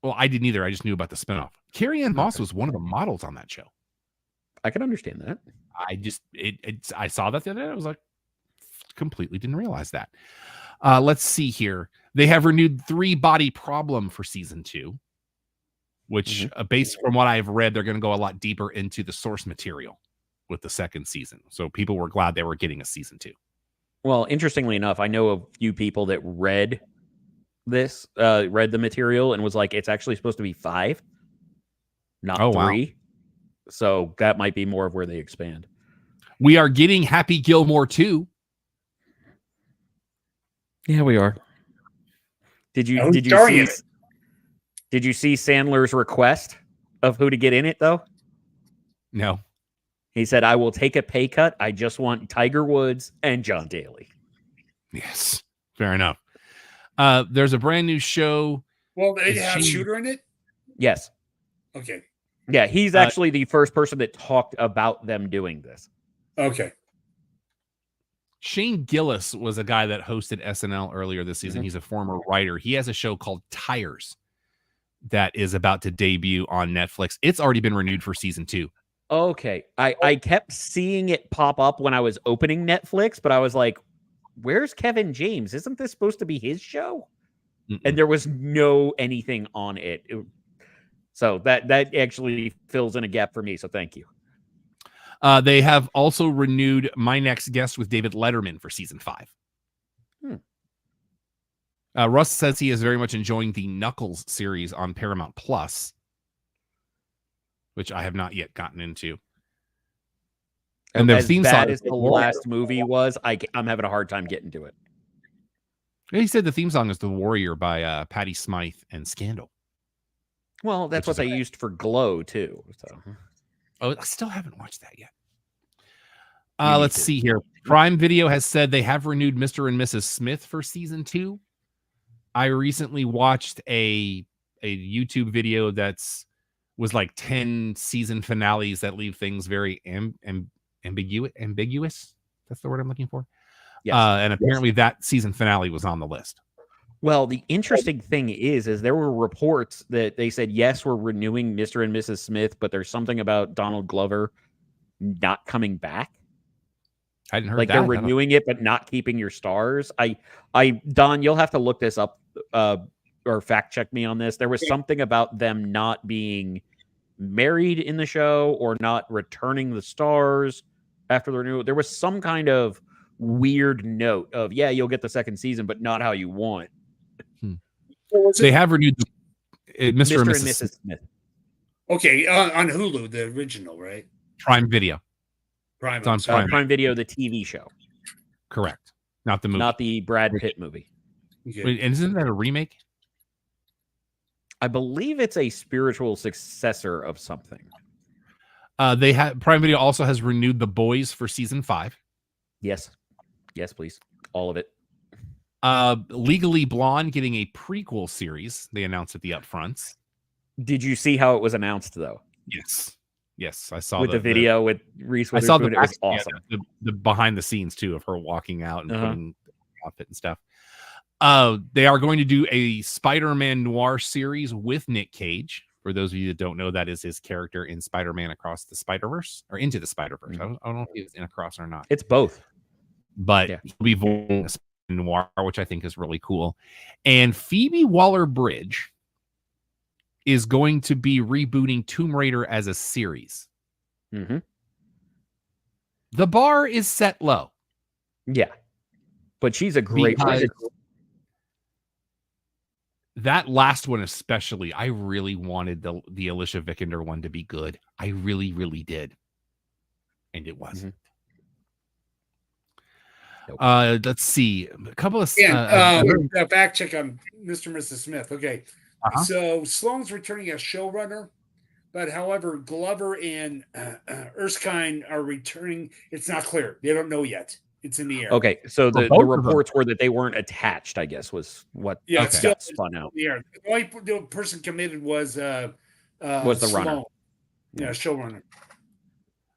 [SPEAKER 1] Well, I didn't either. I just knew about the spinoff. Carrie-Anne Moss was one of the models on that show.
[SPEAKER 2] I can understand that.
[SPEAKER 1] I saw that the other day. I was like, completely didn't realize that. Let's see here. They have renewed 3 Body Problem for season 2, which based from what I've read, they're going to go a lot deeper into the source material with the second season. So people were glad they were getting a season 2.
[SPEAKER 2] Well, interestingly enough, I know a few people that read the material and was like, it's actually supposed to be 5, not 3. Wow. So that might be more of where they expand.
[SPEAKER 1] We are getting Happy Gilmore 2.
[SPEAKER 2] Yeah, we are. Did you see Sandler's request of who to get in it though?
[SPEAKER 1] No.
[SPEAKER 2] He said, I will take a pay cut. I just want Tiger Woods and John Daly.
[SPEAKER 1] Yes. Fair enough. There's a brand new show.
[SPEAKER 3] Well, they have Shooter in it?
[SPEAKER 2] Yes.
[SPEAKER 3] Okay.
[SPEAKER 2] Yeah, he's actually the first person that talked about them doing this.
[SPEAKER 3] Okay.
[SPEAKER 1] Shane Gillis was a guy that hosted SNL earlier this season. He's a former writer. He has a show called Tires that is about to debut on Netflix. It's already been renewed for season 2.
[SPEAKER 2] Okay. I kept seeing it pop up when I was opening Netflix, but I was like, where's Kevin James? Isn't this supposed to be his show? And there was no anything on it. So that actually fills in a gap for me. So thank you.
[SPEAKER 1] They have also renewed My Next Guest with David Letterman for season 5. Russ says he is very much enjoying the Knuckles series on Paramount Plus, which I have not yet gotten into. And their theme song
[SPEAKER 2] is the last movie was. I'm having a hard time getting to it.
[SPEAKER 1] He said the theme song is The Warrior by Patti Smythe and Scandal.
[SPEAKER 2] Well, that's what they used for Glow too. So.
[SPEAKER 1] Oh, I still haven't watched that yet. Let's see here. Prime Video has said they have renewed Mr. and Mrs. Smith for season 2. I recently watched a YouTube video was like 10 season finales that leave things very ambiguous. That's the word I'm looking for. Yes. And apparently that season finale was on the list.
[SPEAKER 2] Well, the interesting thing is there were reports that they said, yes, we're renewing Mr. and Mrs. Smith, but there's something about Donald Glover not coming back.
[SPEAKER 1] I hadn't heard
[SPEAKER 2] like
[SPEAKER 1] that.
[SPEAKER 2] They're renewing it, but not keeping your stars. Don, you'll have to look this up or fact check me on this. There was something about them not being married in the show or not returning the stars after the renewal. There was some kind of weird note of, yeah, you'll get the second season, but not how you want.
[SPEAKER 1] They have renewed Mr. and
[SPEAKER 2] Mrs. Smith.
[SPEAKER 3] Okay, on Hulu, the original, right?
[SPEAKER 1] Prime Video.
[SPEAKER 3] Prime
[SPEAKER 2] Video, the TV show.
[SPEAKER 1] Correct. Not the movie.
[SPEAKER 2] Not the Brad Pitt movie.
[SPEAKER 1] Okay. Wait, and isn't that a remake?
[SPEAKER 2] I believe it's a spiritual successor of something.
[SPEAKER 1] They have Prime Video also has renewed The Boys for season 5.
[SPEAKER 2] Yes. Yes, please. All of it.
[SPEAKER 1] Legally Blonde getting a prequel series. They announced at the upfronts.
[SPEAKER 2] Did you see how it was announced though?
[SPEAKER 1] Yes, I saw
[SPEAKER 2] with the video with Reese Witherspoon.
[SPEAKER 1] I saw the
[SPEAKER 2] it was awesome.
[SPEAKER 1] The behind the scenes too of her walking out and putting the outfit and stuff. They are going to do a Spider-Man noir series with Nick Cage For those of you that don't know, that is his character in Spider-Man Across the Spider-Verse or Into the Spider-Verse. I don't know if he was in Across or not.
[SPEAKER 2] It's both.
[SPEAKER 1] But he'll be voicing Noir, which I think is really cool. And Phoebe Waller-Bridge is going to be rebooting Tomb Raider as a series.
[SPEAKER 2] Mm-hmm.
[SPEAKER 1] The bar is set low.
[SPEAKER 2] Yeah. But she's a great
[SPEAKER 1] that last one especially, I really wanted the Alicia Vikander one to be good. I really, really did. And it wasn't.
[SPEAKER 2] Nope.
[SPEAKER 1] Let's see. A couple of
[SPEAKER 3] fact check on Mr. and Mrs. Smith. Okay. So Sloane's returning as showrunner, but however, Glover and Erskine are returning. It's not clear. They don't know yet. It's in the air.
[SPEAKER 2] Okay, so the reports were that they weren't attached, I guess, was what got spun out.
[SPEAKER 3] Yeah, the only person committed was the
[SPEAKER 2] Sloane.
[SPEAKER 3] runner. Yeah, showrunner.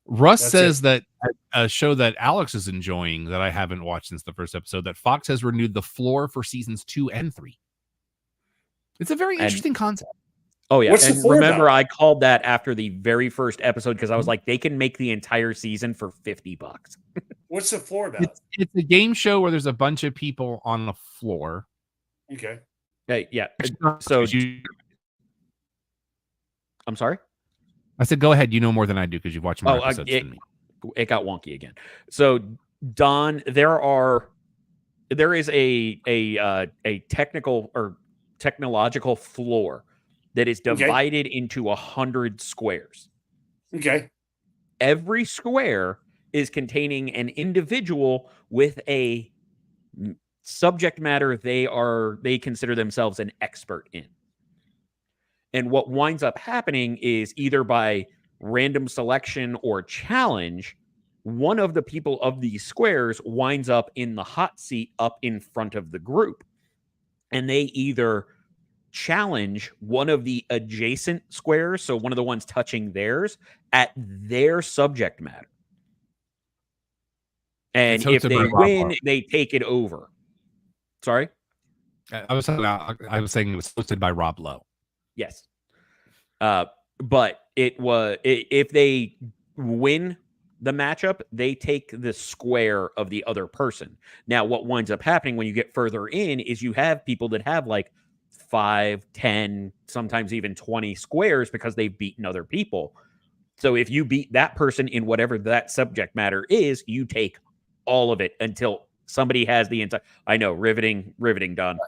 [SPEAKER 1] Russ says that a show that Alex is enjoying that I haven't watched since the first episode, that Fox has renewed the floor for seasons 2 and 3. It's a very interesting concept.
[SPEAKER 2] Oh, yeah. And remember, I called that after the very first episode because I was like, they can make the entire season for $50.
[SPEAKER 3] What's the floor about?
[SPEAKER 1] It's a game show where there's a bunch of people on the floor.
[SPEAKER 3] Okay.
[SPEAKER 2] Yeah. So I'm sorry?
[SPEAKER 1] I said, go ahead. You know more than I do because you've watched more episodes than me.
[SPEAKER 2] It got wonky again. So, Don, there is a technical or technological floor that is divided into 100 squares.
[SPEAKER 3] Okay.
[SPEAKER 2] Every square is containing an individual with a subject matter they consider themselves an expert in. And what winds up happening is either by random selection or challenge, one of the people of these squares winds up in the hot seat up in front of the group. And they either challenge one of the adjacent squares, so one of the ones touching theirs, at their subject matter. And if they win, they take it over. Sorry?
[SPEAKER 1] I was saying it was hosted by Rob Lowe.
[SPEAKER 2] Yes. But if they win the matchup, they take the square of the other person. Now, what winds up happening when you get further in is you have people that have like 5, 10, sometimes even 20 squares because they've beaten other people. So if you beat that person in whatever that subject matter is, you take all of it until somebody has the entire, I know, riveting, Don,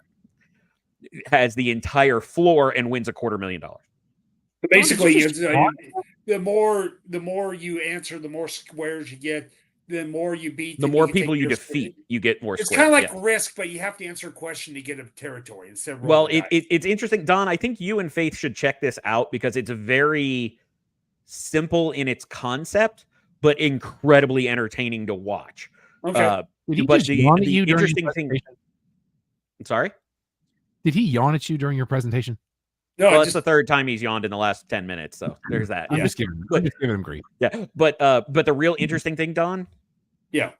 [SPEAKER 2] has the entire floor and wins $250,000.
[SPEAKER 3] But basically, the more you answer, the more squares you get. The more you beat,
[SPEAKER 2] the more people you defeat, you get more squares.
[SPEAKER 3] It's kind of like Risk, but you have to answer a question to get a territory instead of
[SPEAKER 2] it's interesting, Don. I think you and Faith should check this out because it's very simple in its concept, but incredibly entertaining to watch.
[SPEAKER 1] Okay.
[SPEAKER 2] But the interesting thing. Sorry?
[SPEAKER 1] Did he yawn at you during your presentation?
[SPEAKER 2] No, it's the third time he's yawned in the last 10 minutes. So there's that.
[SPEAKER 1] I'm just giving him grief.
[SPEAKER 2] Yeah. But the real interesting thing, Don.
[SPEAKER 3] Yeah.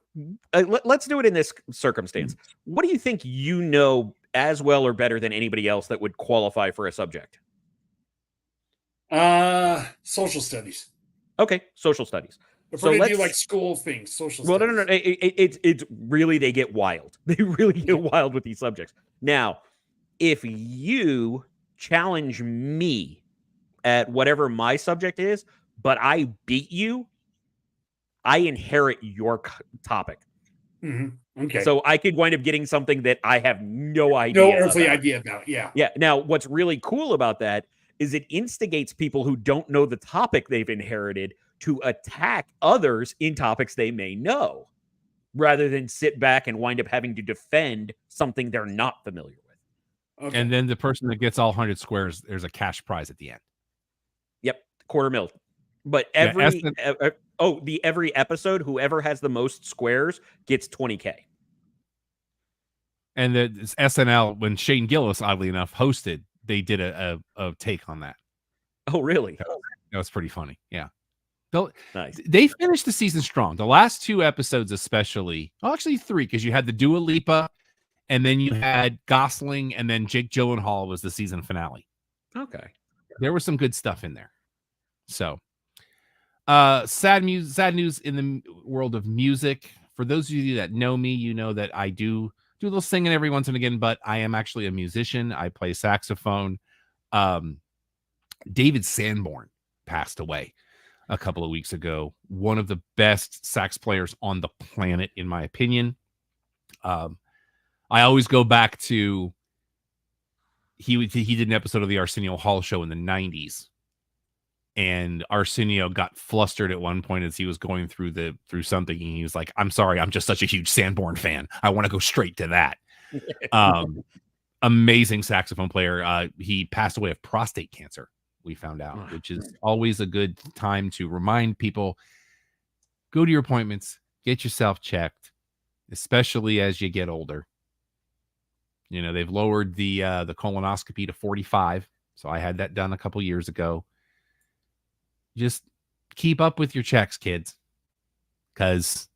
[SPEAKER 2] Let's do it in this circumstance. What do you think you know as well or better than anybody else that would qualify for a subject?
[SPEAKER 3] Social studies.
[SPEAKER 2] Okay. Social studies.
[SPEAKER 3] If we're gonna do like school things, social studies.
[SPEAKER 2] Well, no. It's really, they get wild. They really get wild with these subjects. Now, if you challenge me at whatever my subject is, but I beat you, I inherit your topic.
[SPEAKER 3] Mm-hmm. Okay.
[SPEAKER 2] So I could wind up getting something that I have no idea.
[SPEAKER 3] No earthly idea about. Yeah.
[SPEAKER 2] Yeah. Now, what's really cool about that is it instigates people who don't know the topic they've inherited to attack others in topics they may know, rather than sit back and wind up having to defend something they're not familiar with.
[SPEAKER 1] Okay. And then the person that gets all 100 squares, there's a cash prize at the end.
[SPEAKER 2] Yep, $250,000. But every episode, whoever has the most squares gets $20,000.
[SPEAKER 1] And the SNL, when Shane Gillis, oddly enough, hosted, they did a take on that.
[SPEAKER 2] Oh, really?
[SPEAKER 1] That was pretty funny. Yeah.
[SPEAKER 2] Nice.
[SPEAKER 1] They finished the season strong. The last 2 episodes, especially, well, actually 3, because you had the Dua Lipa. And then you had Gosling, and then Jake Gyllenhaal was the season finale.
[SPEAKER 2] Okay.
[SPEAKER 1] there was some good stuff in there. So, sad news in the world of music. For those of you that know me, you know that I do a little singing every once and again, but I am actually a musician. I play saxophone. David Sanborn passed away a couple of weeks ago. One of the best sax players on the planet, in my opinion. I always go back to he did an episode of the Arsenio Hall show in the 90s. And Arsenio got flustered at one point as he was going through something. And he was like, "I'm sorry, I'm just such a huge Sanborn fan. I want to go straight to that." Amazing saxophone player. He passed away of prostate cancer, we found out, which is always a good time to remind people, go to your appointments, get yourself checked, especially as you get older. You know, they've lowered the colonoscopy to 45. So I had that done a couple years ago. Just keep up with your checks, kids, because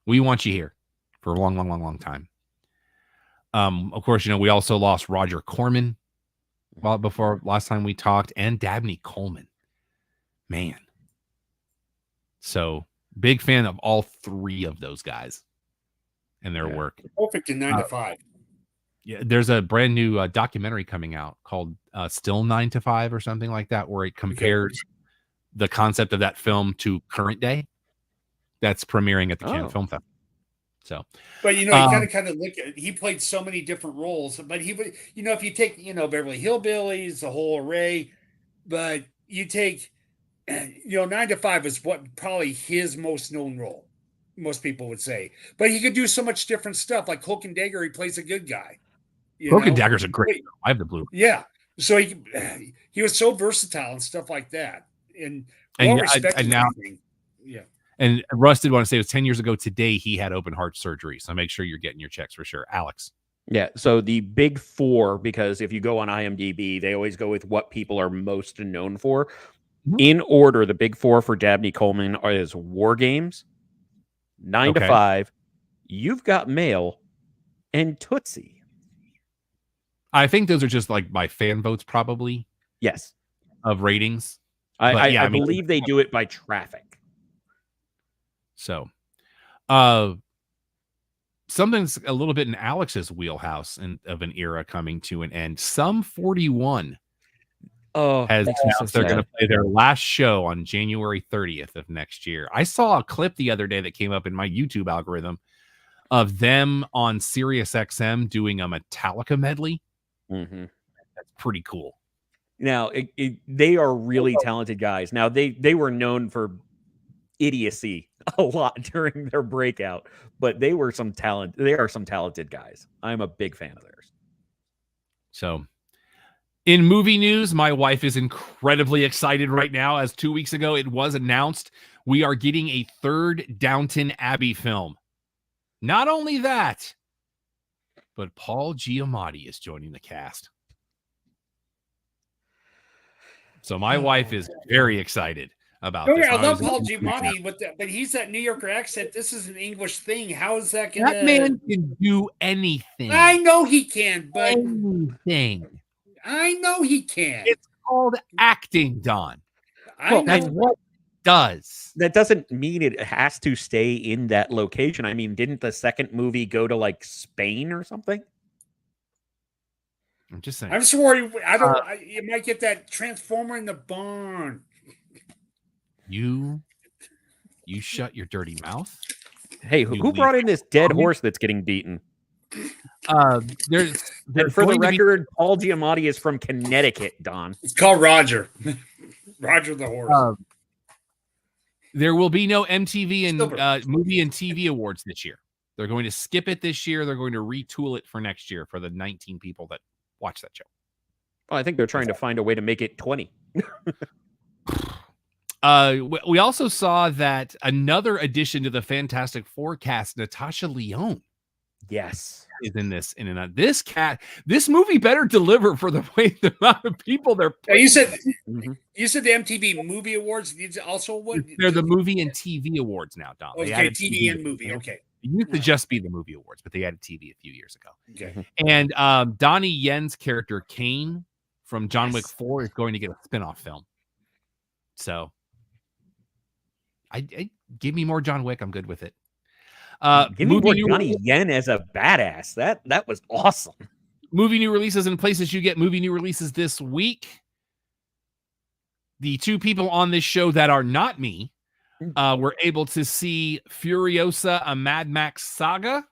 [SPEAKER 1] we want you here for a long, long, long, long time. Of course, you know, we also lost Roger Corman before last time we talked, and Dabney Coleman. Man. So big fan of all three of those guys and their work.
[SPEAKER 3] Perfect in 9 to 5.
[SPEAKER 1] Yeah, there's a brand new documentary coming out called Still 9 to 5 or something like that, where it compares the concept of that film to current day. That's premiering at the Cannes Film Festival. So,
[SPEAKER 3] but you know, you kind of look at, he played so many different roles, but he would, you know, if you take, you know, Beverly Hillbillies, the whole array, but you take, you know, 9 to 5 is what probably his most known role, most people would say, but he could do so much different stuff. Like Cloak and Dagger, he plays a good guy.
[SPEAKER 1] Cloak and Dagger's a great film. I have the blue.
[SPEAKER 3] Yeah. So he was so versatile and stuff like that. And
[SPEAKER 1] now, and Russ did want to say it was 10 years ago today he had open heart surgery, so make sure you're getting your checks for sure. Alex.
[SPEAKER 2] Yeah, so the big four, because if you go on IMDb, they always go with what people are most known for. In order, the big four for Dabney Coleman is War Games, 9 to 5, You've Got Mail, and Tootsie.
[SPEAKER 1] I think those are just like my fan votes, probably.
[SPEAKER 2] Yes.
[SPEAKER 1] Of ratings.
[SPEAKER 2] I believe they do it by traffic.
[SPEAKER 1] So, something's a little bit in Alex's wheelhouse of an era coming to an end. Sum 41 has announced they're going to play their last show on January 30th of next year. I saw a clip the other day that came up in my YouTube algorithm of them on Sirius XM doing a Metallica medley.
[SPEAKER 2] Mm-hmm.
[SPEAKER 1] That's pretty cool.
[SPEAKER 2] Now, they are really talented guys. Now, they were known for idiocy a lot during their breakout, but they are some talented guys. I'm a big fan of theirs.
[SPEAKER 1] So, in movie news, my wife is incredibly excited right now, as 2 weeks ago it was announced we are getting a third Downton Abbey film. Not only that, but Paul Giamatti is joining the cast. So my wife is very excited about this.
[SPEAKER 3] I love Paul Giamatti, but he's that New Yorker accent. This is an English thing. How is that going to...
[SPEAKER 1] That man can do anything.
[SPEAKER 3] I know he can, but...
[SPEAKER 1] Anything.
[SPEAKER 3] I know he can.
[SPEAKER 1] It's called acting, Don.
[SPEAKER 3] That's
[SPEAKER 1] what it does.
[SPEAKER 2] That doesn't mean it has to stay in that location. I mean, didn't the second movie go to, like, Spain or something?
[SPEAKER 1] I'm just saying.
[SPEAKER 3] I'm just worried. You might get that Transformer in the barn.
[SPEAKER 1] You shut your dirty mouth.
[SPEAKER 2] Hey, who brought in this dead horse that's getting beaten?
[SPEAKER 1] There's
[SPEAKER 2] for the record, Paul Giamatti is from Connecticut, Don.
[SPEAKER 3] It's called Roger. Roger the horse.
[SPEAKER 1] There will be no MTV and movie and TV awards this year. They're going to skip it this year. They're going to retool it for next year for the 19 people that watch that show.
[SPEAKER 2] Well, I think they're trying to find a way to make it 20.
[SPEAKER 1] We also saw that another addition to the Fantastic Four cast, Natasha Lyonne,
[SPEAKER 2] yes,
[SPEAKER 1] is in this. This movie better deliver for the amount of people they're.
[SPEAKER 3] You said the MTV Movie Awards. Also, what?
[SPEAKER 1] They're the movie and TV awards now, Don.
[SPEAKER 3] Okay, TV and movie. Okay.
[SPEAKER 1] It used to just be the movie awards, but they added TV a few years ago.
[SPEAKER 3] Okay.
[SPEAKER 1] And Donnie Yen's character, Kane, from John Wick 4 is going to get a spinoff film. So I give me more John Wick. I'm good with it.
[SPEAKER 2] Give me more Donnie Yen as a badass. That was awesome.
[SPEAKER 1] Movie new releases and places you get movie new releases this week. The two people on this show that are not me were able to see Furiosa, a Mad Max saga.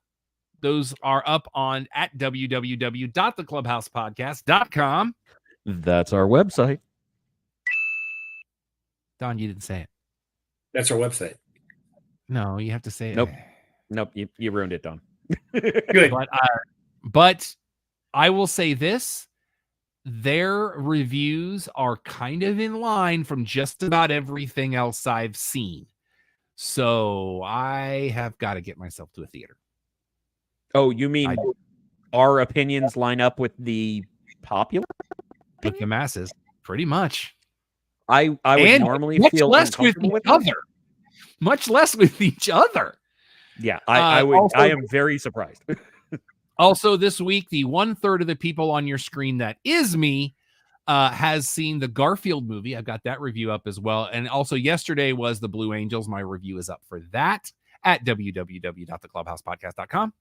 [SPEAKER 1] Those are up on at www.theclubhousepodcast.com.
[SPEAKER 2] That's our website.
[SPEAKER 1] Don, you didn't say it.
[SPEAKER 3] That's our website.
[SPEAKER 1] No, you have to say it.
[SPEAKER 2] Nope. You ruined it, Don.
[SPEAKER 3] Good.
[SPEAKER 1] But I will say this. Their reviews are kind of in line from just about everything else I've seen. So I have got to get myself to a theater.
[SPEAKER 2] Oh, you mean our opinions line up with the popular?
[SPEAKER 1] With the masses, pretty much.
[SPEAKER 2] I would normally feel
[SPEAKER 1] less with each other. Much less with each other.
[SPEAKER 2] Yeah, I would. Also, I am very surprised.
[SPEAKER 1] Also, this week, the 1/3 of the people on your screen that is me has seen the Garfield movie. I've got that review up as well. And also, yesterday was the Blue Angels. My review is up for that at www.theclubhousepodcast.com.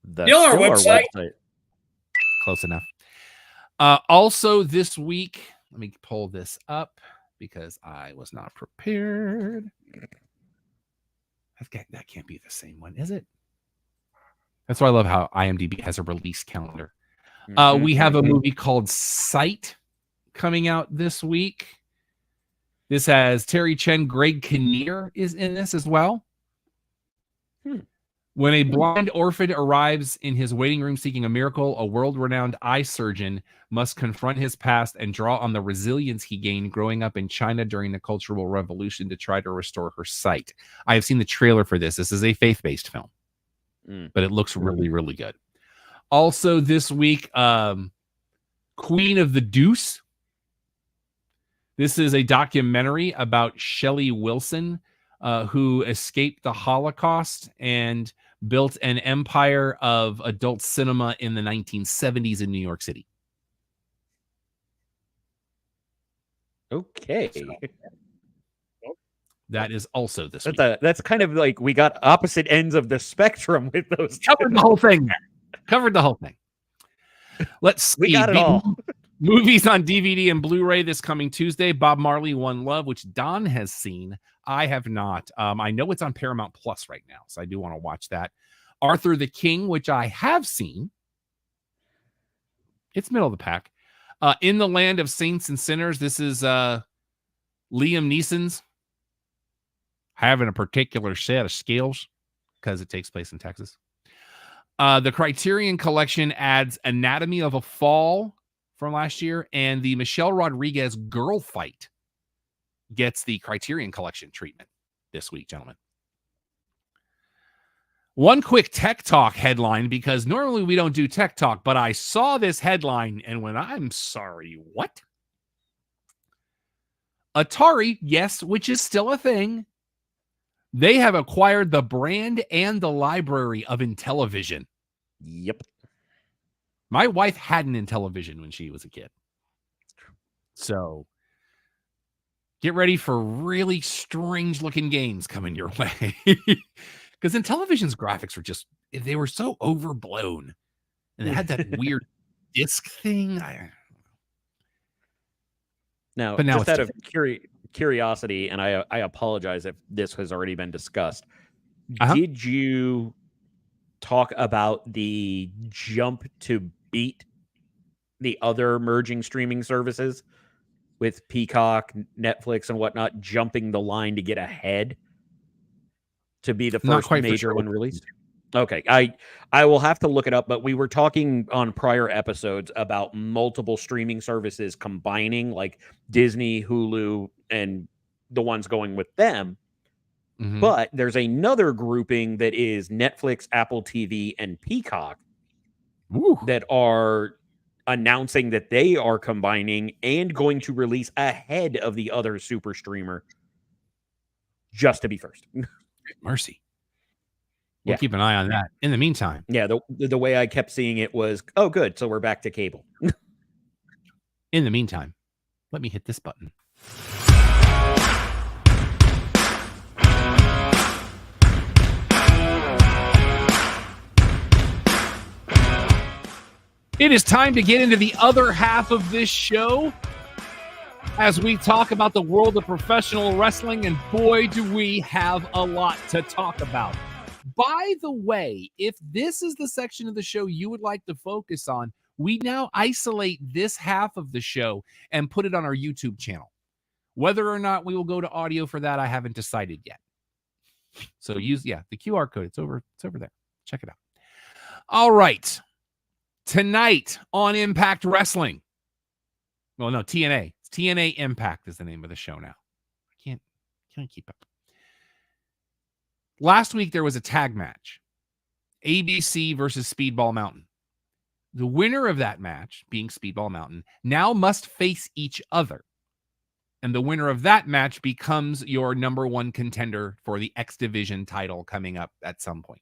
[SPEAKER 2] That's our website.
[SPEAKER 1] Close enough. Also, this week, let me pull this up because I was not prepared. That can't be the same one, is it? That's why I love how IMDb has a release calendar. We have a movie called Sight coming out this week. This has Terry Chen, Greg Kinnear is in this as well. When a blind orphan arrives in his waiting room seeking a miracle, a world-renowned eye surgeon must confront his past and draw on the resilience he gained growing up in China during the Cultural Revolution to try to restore her sight. I have seen the trailer for this. This is a faith-based film, but it looks really, really good. Also this week, Queen of the Deuce. This is a documentary about Shelley Wilson, who escaped the Holocaust and built an empire of adult cinema in the 1970s in New York City.
[SPEAKER 2] Okay.
[SPEAKER 1] That is also this week.
[SPEAKER 2] That's kind of like we got opposite ends of the spectrum with those.
[SPEAKER 1] Covered the whole thing. Let's see.
[SPEAKER 2] We got it all.
[SPEAKER 1] Movies on DVD and Blu-ray this coming Tuesday. Bob Marley, One Love, which Don has seen. I have not. I know it's on Paramount Plus right now, so I do want to watch that. Arthur the King, which I have seen. It's middle of the pack. In the Land of Saints and Sinners. This is Liam Neeson's having a particular set of skills because it takes place in Texas. The Criterion Collection adds Anatomy of a Fall from last year, and the Michelle Rodriguez Girl Fight gets the Criterion Collection treatment this week, gentlemen. One quick Tech Talk headline, because normally we don't do Tech Talk, but I saw this headline and when I'm sorry, what? Atari, yes, which is still a thing. They have acquired the brand and the library of Intellivision.
[SPEAKER 2] Yep.
[SPEAKER 1] My wife had an Intellivision when she was a kid. So get ready for really strange looking games coming your way. Because Intellivision's graphics were they were so overblown. And it had that weird disc thing.
[SPEAKER 2] Now just out of curiosity, and I apologize if this has already been discussed. Did you talk about the jump to beat the other merging streaming services with Peacock, Netflix, and whatnot, jumping the line to get ahead to be the first major one released? Okay, I will have to look it up, but we were talking on prior episodes about multiple streaming services combining, like Disney, Hulu, and the ones going with them. Mm-hmm. But there's another grouping that is Netflix, Apple TV, and Peacock that are announcing that they are combining and going to release ahead of the other super streamer just to be first.
[SPEAKER 1] Mercy. We'll keep an eye on that. In the meantime.
[SPEAKER 2] Yeah, the way I kept seeing it was, oh, good. So we're back to cable.
[SPEAKER 1] In the meantime, let me hit this button. It is time to get into the other half of this show as we talk about the world of professional wrestling, and boy, do we have a lot to talk about. By the way, if this is the section of the show you would like to focus on, we now isolate this half of the show and put it on our YouTube channel. Whether or not we will go to audio for that, I haven't decided yet. So use, the QR code. It's over there. Check it out. All right. Tonight on Impact Wrestling. Well, no, TNA. It's TNA Impact is the name of the show now. I can't keep up. Last week there was a tag match. ABC versus Speedball Mountain. The winner of that match, being Speedball Mountain, now must face each other. And the winner of that match becomes your number one contender for the X Division title coming up at some point.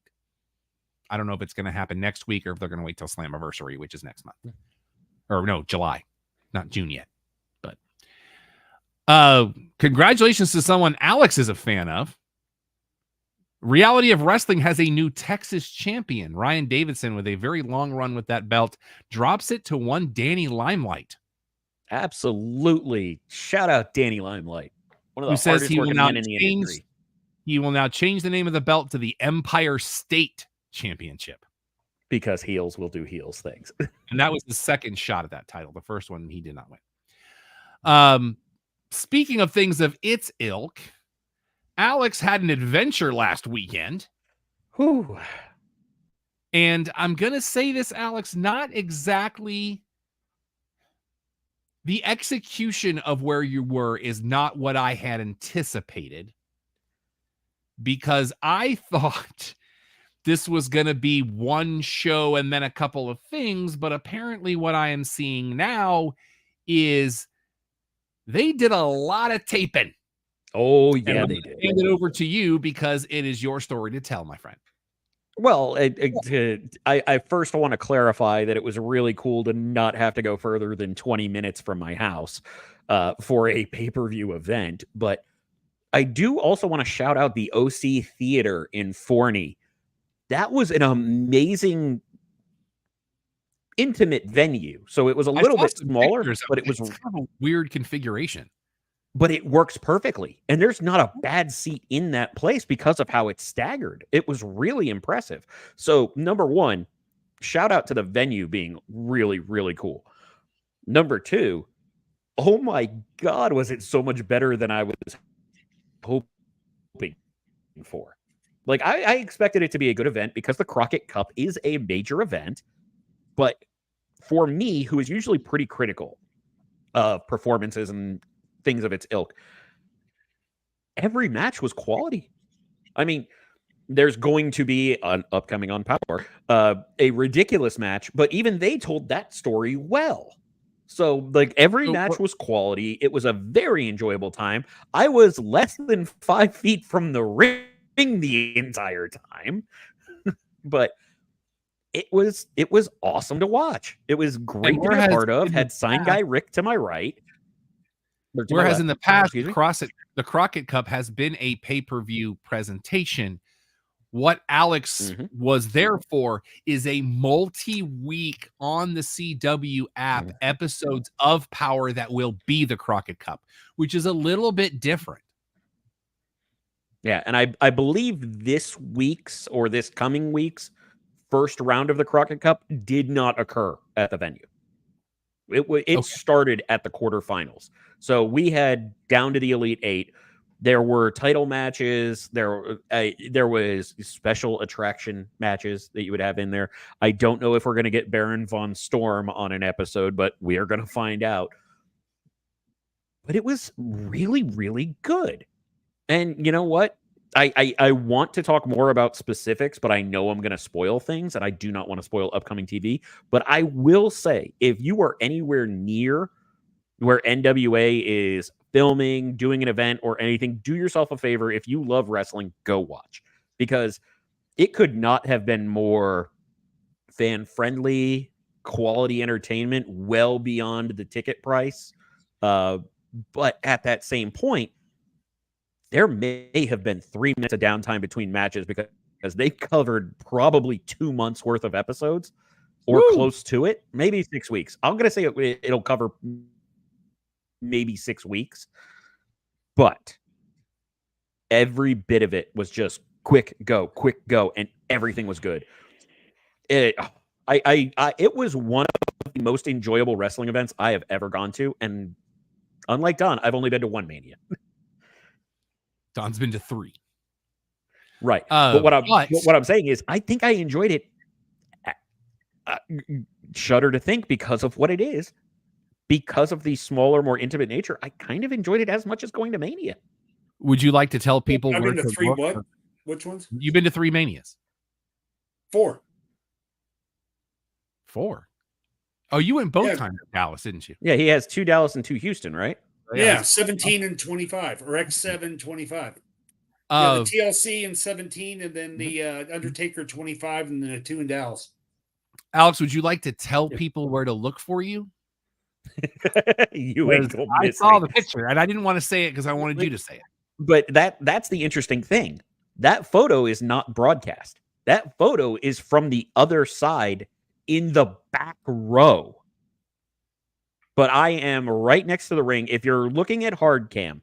[SPEAKER 1] I don't know if it's going to happen next week or if they're going to wait till Slammiversary, which is next month. Or no, July. Not June yet. But congratulations to someone Alex is a fan of. Reality of Wrestling has a new Texas champion. Ryan Davidson, with a very long run with that belt, drops it to one Danny Limelight.
[SPEAKER 2] Absolutely. Shout out Danny Limelight. One of the
[SPEAKER 1] who says he will now
[SPEAKER 2] in the industry.
[SPEAKER 1] He will now change the name of the belt to the Empire State Championship.
[SPEAKER 2] Because heels will do heels things.
[SPEAKER 1] And that was the second shot at that title. The first one he did not win. Speaking of things of its ilk, Alex had an adventure last weekend.
[SPEAKER 2] Whew.
[SPEAKER 1] And I'm going to say this, Alex, not exactly the execution of where you were is not what I had anticipated, because I thought this was going to be one show and then a couple of things, but apparently what I am seeing now is they did a lot of taping.
[SPEAKER 2] Oh, yeah, they did.
[SPEAKER 1] Hand it over to you because it is your story to tell, my friend.
[SPEAKER 2] Well, I first want to clarify that it was really cool to not have to go further than 20 minutes from my house for a pay-per-view event. But I do also want to shout out the OC Theater in Forney. That was an amazing, intimate venue. So it was a little bit smaller, but it was
[SPEAKER 1] kind of a weird configuration.
[SPEAKER 2] But it works perfectly. And there's not a bad seat in that place because of how it's staggered. It was really impressive. So, number one, shout out to the venue being really, really cool. Number two, oh my God, was it so much better than I was hoping for. Like, I expected it to be a good event because the Crockett Cup is a major event. But for me, who is usually pretty critical of performances and things of its ilk, every match was quality. I mean, there's going to be an upcoming on Power, a ridiculous match, but even they told that story well. So, like, every match was quality. It was a very enjoyable time. I was less than 5 feet from the ring the entire time, but it was awesome to watch. It was great to be a part of. Had Sign Guy Rick to my right.
[SPEAKER 1] Whereas in the past, the Crockett Cup has been a pay-per-view presentation. What Alex was there for is a multi-week on the CW app episodes of Power that will be the Crockett Cup, which is a little bit different.
[SPEAKER 2] Yeah, and I believe this week's or this coming week's first round of the Crockett Cup did not occur at the venue. It started at the quarterfinals. So we had down to the Elite Eight. There were title matches. There was special attraction matches that you would have in there. I don't know if we're going to get Baron Von Storm on an episode, but we are going to find out. But it was really, really good. And you know what? I want to talk more about specifics, but I know I'm going to spoil things, and I do not want to spoil upcoming TV. But I will say, if you are anywhere near where NWA is filming, doing an event, or anything, do yourself a favor. If you love wrestling, go watch. Because it could not have been more fan-friendly, quality entertainment well beyond the ticket price. But at that same point, there may have been 3 minutes of downtime between matches because they covered probably 2 months worth of episodes or close to it, maybe 6 weeks. I'm going to say it'll cover maybe 6 weeks, but every bit of it was just quick go, and everything was good. It was one of the most enjoyable wrestling events I have ever gone to, and unlike Don, I've only been to one Mania.
[SPEAKER 1] Don's been to 3.
[SPEAKER 2] Right. But what I'm saying is I think I enjoyed it. Shudder to think because of what it is. Because of the smaller, more intimate nature, I kind of enjoyed it as much as going to Mania.
[SPEAKER 1] Would you like to tell people
[SPEAKER 3] I've
[SPEAKER 1] where
[SPEAKER 3] been to 3
[SPEAKER 1] look?
[SPEAKER 3] what? Which ones?
[SPEAKER 1] You've been to 3 Manias.
[SPEAKER 3] 4.
[SPEAKER 1] 4. Oh, you went both times to Dallas, didn't you?
[SPEAKER 2] Yeah, he has 2 Dallas and 2 Houston, right?
[SPEAKER 3] Yeah, 17 and 25, or X7 25. Yeah, the TLC in 17, and then the Undertaker 25, and then a 2 in Dallas.
[SPEAKER 1] Alex, would you like to tell people where to look for you?
[SPEAKER 2] I
[SPEAKER 1] saw the picture, and I didn't want to say it because I wanted you to say it.
[SPEAKER 2] But that's the interesting thing. That photo is not broadcast. That photo is from the other side in the back row. But I am right next to the ring. If you're looking at hard cam,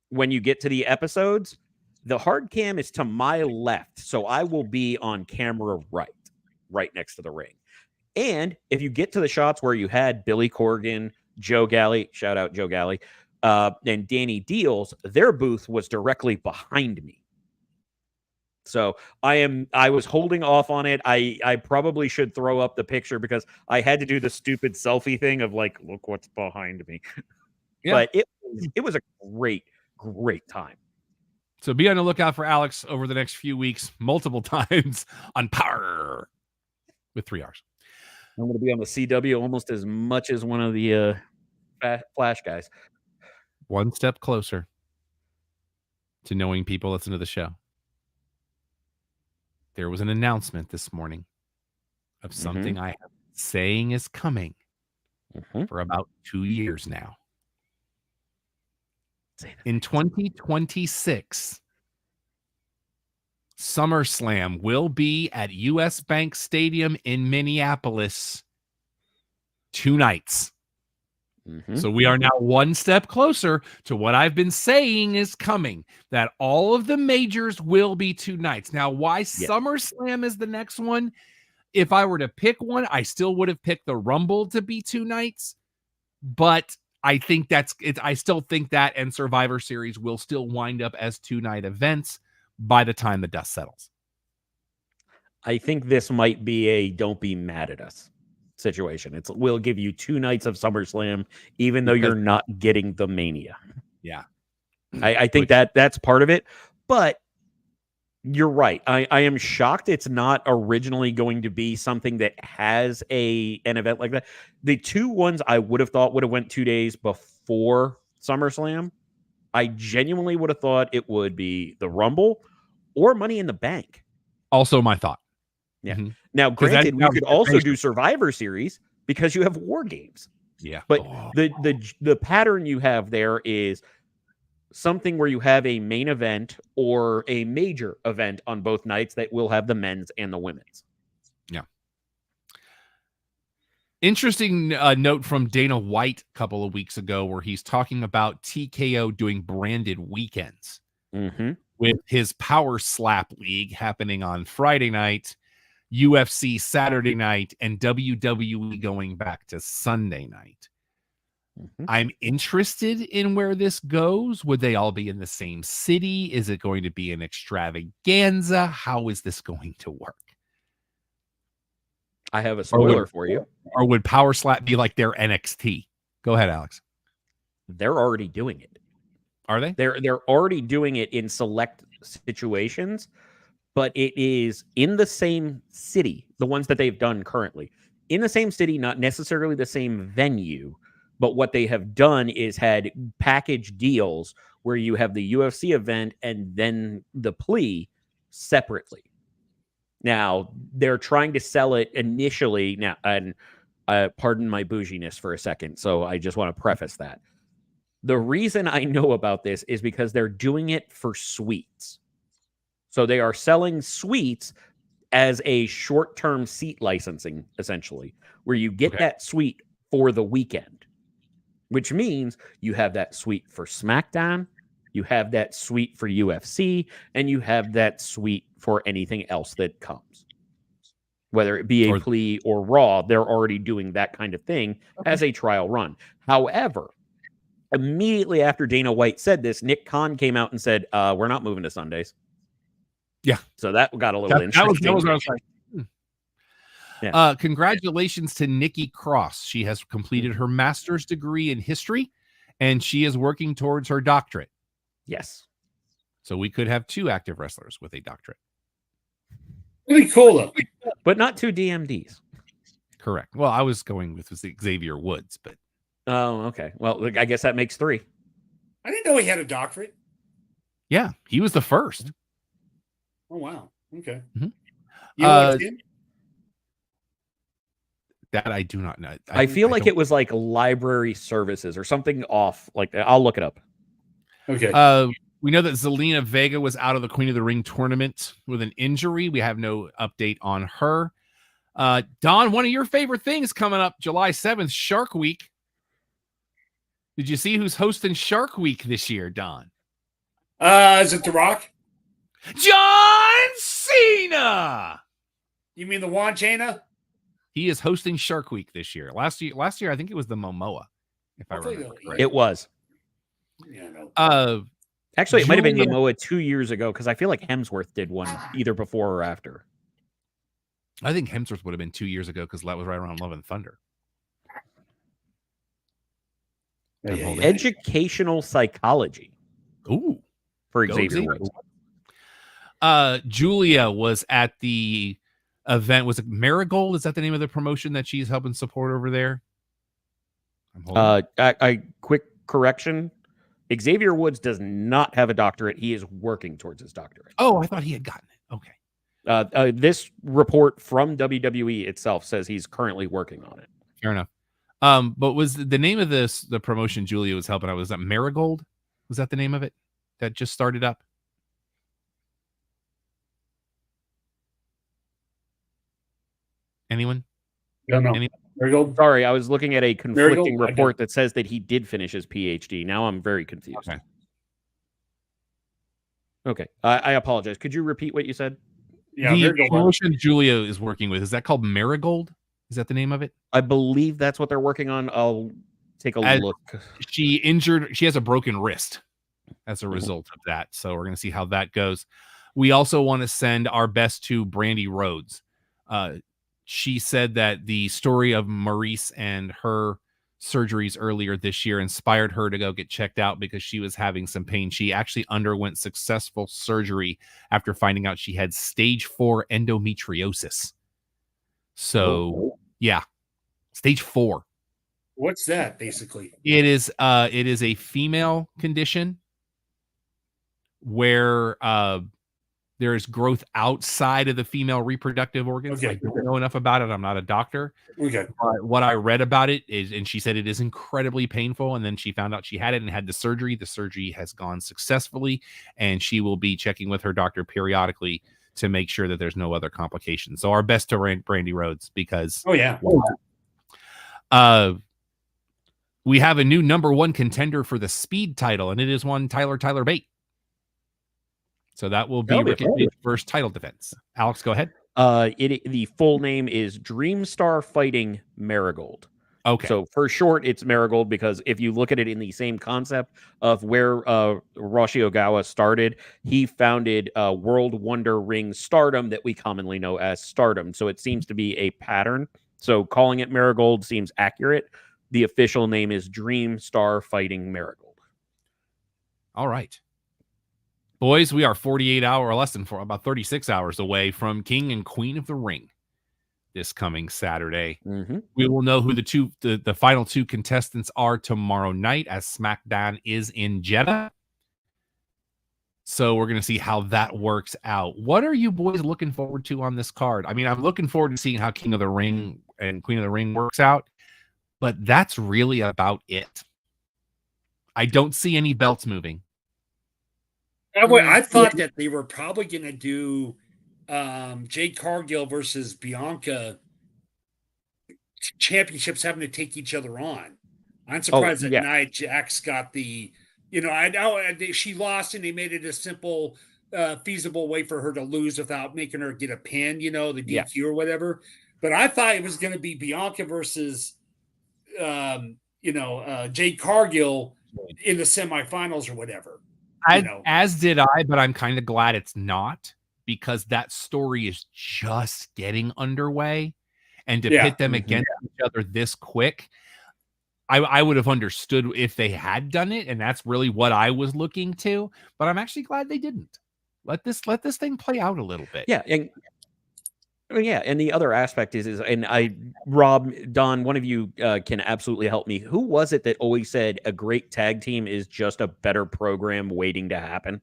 [SPEAKER 2] when you get to the episodes, the hard cam is to my left. So I will be on camera right next to the ring. And if you get to the shots where you had Billy Corgan, Joe Galley, shout out Joe Galley, and Danny Deals, their booth was directly behind me. So I was holding off on it. I probably should throw up the picture because I had to do the stupid selfie thing of like, look what's behind me. Yeah. But it was a great time.
[SPEAKER 1] So be on the lookout for Alex over the next few weeks, multiple times on Power with 3 R's.
[SPEAKER 2] I'm going to be on the CW almost as much as one of the Flash guys.
[SPEAKER 1] One step closer to knowing people listen to the show. There was an announcement this morning of something I have been saying is coming for about 2 years now. In 2026, SummerSlam will be at US Bank Stadium in Minneapolis 2 nights. So we are now one step closer to what I've been saying is coming, that all of the majors will be 2 nights. Now, why SummerSlam is the next one? If I were to pick one, I still would have picked the Rumble to be 2 nights, but I think that's it. I still think that and Survivor Series will still wind up as 2-night events by the time the dust settles.
[SPEAKER 2] I think this might be a don't be mad at us situation. We'll give you 2 nights of SummerSlam, even though you're not getting the Mania.
[SPEAKER 1] Yeah.
[SPEAKER 2] I think that's part of it, but you're right. I am shocked it's not originally going to be something that has an event like that. The 2 ones I would have thought would have went 2 days before SummerSlam. I genuinely would have thought it would be the Rumble or Money in the Bank.
[SPEAKER 1] Also my thought.
[SPEAKER 2] Yeah. Now, granted, we could also do Survivor Series because you have War Games.
[SPEAKER 1] Yeah.
[SPEAKER 2] But the pattern you have there is something where you have a main event or a major event on both nights that will have the men's and the women's.
[SPEAKER 1] Yeah. Interesting note from Dana White a couple of weeks ago where he's talking about TKO doing branded weekends with his Power Slap League happening on Friday night, UFC Saturday night, and WWE going back to Sunday night. I'm interested in where this goes. Would they all be in the same city? Is it going to be an extravaganza? How is this going to work?
[SPEAKER 2] I have a spoiler for you.
[SPEAKER 1] Or would Power Slap be like their NXT? Go ahead, Alex.
[SPEAKER 2] They're already doing it.
[SPEAKER 1] Are they?
[SPEAKER 2] They're already doing it in select situations, but it is in the same city, the ones that they've done currently. In the same city, not necessarily the same venue, but what they have done is had package deals where you have the UFC event and then the plea separately. Now, they're trying to sell it initially now, and pardon my bouginess for a second, so I just want to preface that. The reason I know about this is because they're doing it for suites. So they are selling suites as a short-term seat licensing, essentially, where you get that suite for the weekend, which means you have that suite for SmackDown, you have that suite for UFC, and you have that suite for anything else that comes. Whether it be a plea or Raw, they're already doing that kind of thing as a trial run. However, immediately after Dana White said this, Nick Khan came out and said, we're not moving to Sundays.
[SPEAKER 1] Yeah.
[SPEAKER 2] So that got a little interesting.
[SPEAKER 1] That was what I was like. Yeah. Congratulations to Nikki Cross. She has completed her master's degree in history, and she is working towards her doctorate.
[SPEAKER 2] Yes.
[SPEAKER 1] So we could have 2 active wrestlers with a doctorate.
[SPEAKER 3] Really cool, though.
[SPEAKER 2] But not 2 DMDs.
[SPEAKER 1] Correct. Well, I was going with Xavier Woods, but.
[SPEAKER 2] Oh, okay. Well, I guess that makes 3.
[SPEAKER 3] I didn't know he had a doctorate.
[SPEAKER 1] Yeah, he was the first.
[SPEAKER 3] Oh, wow. Okay.
[SPEAKER 1] Mm-hmm.
[SPEAKER 3] You know
[SPEAKER 1] that I do not know.
[SPEAKER 2] I feel like it was like library services or something off. Like, I'll look it up.
[SPEAKER 3] Okay.
[SPEAKER 1] We know that Zelina Vega was out of the Queen of the Ring tournament with an injury. We have no update on her. Don, one of your favorite things coming up July 7th, Shark Week. Did you see who's hosting Shark Week this year, Don?
[SPEAKER 3] Is it The Rock?
[SPEAKER 1] John Cena.
[SPEAKER 3] You mean the Juan Cena?
[SPEAKER 1] He is hosting Shark Week this year. Last year, I think it was the Momoa, if I remember correctly.
[SPEAKER 2] It was.
[SPEAKER 3] Yeah, no.
[SPEAKER 2] Actually, it might have been Momoa 2 years ago because I feel like Hemsworth did one either before or after.
[SPEAKER 1] I think Hemsworth would have been 2 years ago because that was right around Love and Thunder.
[SPEAKER 2] Educational psychology.
[SPEAKER 1] Ooh.
[SPEAKER 2] For Xavier
[SPEAKER 1] Woods. Julia was at the event. Was it Marigold? Is that the name of the promotion that she's helping support over there?
[SPEAKER 2] Quick correction. Xavier Woods does not have a doctorate. He is working towards his doctorate.
[SPEAKER 1] Oh, I thought he had gotten it.
[SPEAKER 2] Okay. This report from WWE itself says he's currently working on it.
[SPEAKER 1] Fair enough. But was the name of the promotion Julia was helping out? Was that Marigold? Was that the name of it that just started up? Anyone?
[SPEAKER 3] No. Marigold?
[SPEAKER 2] Sorry, I was looking at a conflicting report that says that he did finish his PhD. Now I'm very confused. Okay. I apologize. Could you repeat what you said?
[SPEAKER 3] Yeah,
[SPEAKER 1] the promotion Julia is working with, is that called Marigold? Is that the name of it?
[SPEAKER 2] I believe that's what they're working on. I'll take a look.
[SPEAKER 1] She has a broken wrist as a result of that. So we're going to see how that goes. We also want to send our best to Brandy Rhodes. She said that the story of Maurice and her surgeries earlier this year inspired her to go get checked out because she was having some pain. She actually underwent successful surgery after finding out she had stage 4 endometriosis. So, yeah, stage 4.
[SPEAKER 3] What's that basically?
[SPEAKER 1] It is a female condition where there is growth outside of the female reproductive organs.
[SPEAKER 3] Okay.
[SPEAKER 1] I don't know enough about it. I'm not a doctor.
[SPEAKER 3] Okay.
[SPEAKER 1] What I read about it is, and she said it is incredibly painful. And then she found out she had it and had the surgery. The surgery has gone successfully, and she will be checking with her doctor periodically to make sure that there's no other complications. So our best to Brandy Rhodes because we have a new number 1 contender for the Speed title, and it is one Tyler Bate. So that will be Ricochet's first title defense. Alex, go ahead.
[SPEAKER 2] The full name is Dreamstar Fighting Marigold.
[SPEAKER 1] Okay.
[SPEAKER 2] So for short, it's Marigold because if you look at it in the same concept of where Roshi Ogawa started, he founded World Wonder Ring Stardom that we commonly know as Stardom. So it seems to be a pattern. So calling it Marigold seems accurate. The official name is Dreamstar Fighting Marigold.
[SPEAKER 1] All right. Boys, we are 48 hours or less than about 36 hours away from King and Queen of the Ring this coming Saturday.
[SPEAKER 2] Mm-hmm.
[SPEAKER 1] We will know who the final 2 contestants are tomorrow night as SmackDown is in Jeddah. So we're going to see how that works out. What are you boys looking forward to on this card? I mean, I'm looking forward to seeing how King of the Ring and Queen of the Ring works out, but that's really about it. I don't see any belts moving.
[SPEAKER 3] I thought that they were probably going to do Jade Cargill versus Bianca championships having to take each other on. I'm surprised that Nia Jax got the, I know she lost and they made it a simple, feasible way for her to lose without making her get a pin, the DQ or whatever. But I thought it was going to be Bianca versus, Jade Cargill in the semifinals or whatever.
[SPEAKER 1] As did I, but I'm kind of glad it's not, because that story is just getting underway, and to pit them against each other this quick, I would have understood if they had done it, and that's really what I was looking to. But I'm actually glad they didn't. Let this thing play out a little bit.
[SPEAKER 2] Yeah, and the other aspect is Rob, Don, one of you can absolutely help me. Who was it that always said a great tag team is just a better program waiting to happen?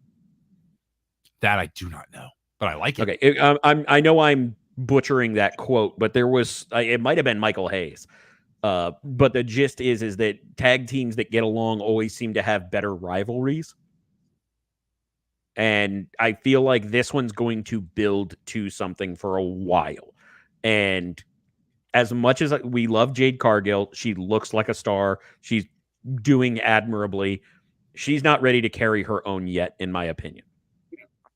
[SPEAKER 1] That I do not know, but I like it.
[SPEAKER 2] Okay, I know I'm butchering that quote, but there was it might have been Michael Hayes. But the gist is that tag teams that get along always seem to have better rivalries. And I feel like this one's going to build to something for a while. And as much as we love Jade Cargill, she looks like a star. She's doing admirably. She's not ready to carry her own yet, in my opinion.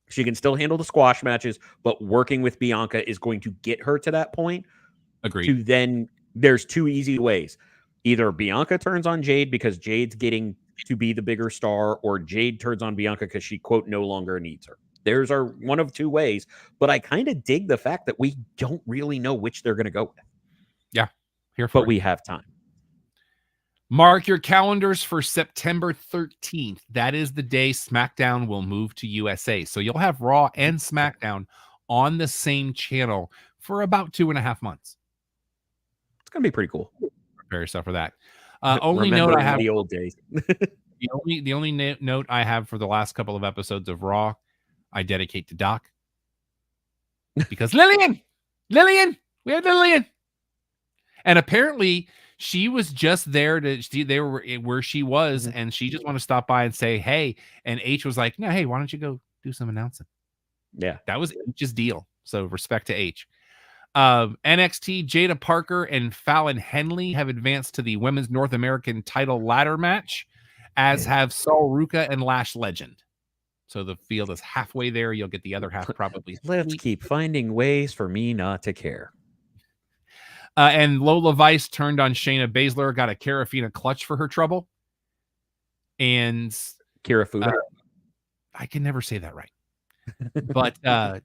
[SPEAKER 2] She can still handle the squash matches, but working with Bianca is going to get her to that point.
[SPEAKER 1] Agreed.
[SPEAKER 2] There's two easy ways. Either Bianca turns on Jade because Jade's getting to be the bigger star, or Jade turns on Bianca because she, quote, no longer needs her. There's our one of two ways, but I kind of dig the fact that we don't really know which they're going to go with.
[SPEAKER 1] Yeah,
[SPEAKER 2] we have time.
[SPEAKER 1] Mark your calendars for September 13th. That is the day SmackDown will move to USA. So you'll have Raw and SmackDown on the same channel for about 2.5 months.
[SPEAKER 2] It's going to be pretty cool.
[SPEAKER 1] Prepare yourself for that. Only note I have
[SPEAKER 2] the old days.
[SPEAKER 1] the only note I have for the last couple of episodes of Raw, I dedicate to Doc, because Lillian, we had Lillian, and apparently she was just there they were where she was, and she just wanted to stop by and say hey. And H was like, no, hey, why don't you go do some announcing?
[SPEAKER 2] Yeah,
[SPEAKER 1] that was H's deal. So respect to H. NXT, Jada Parker and Fallon Henley have advanced to the Women's North American title ladder match, as have Sol Ruka and Lash Legend. So the field is halfway there. You'll get the other half probably.
[SPEAKER 2] Let's keep finding ways for me not to care.
[SPEAKER 1] And Lola Vice turned on Shayna Baszler, got a Carafina clutch for her trouble. And
[SPEAKER 2] Kirifuda.
[SPEAKER 1] I can never say that right. But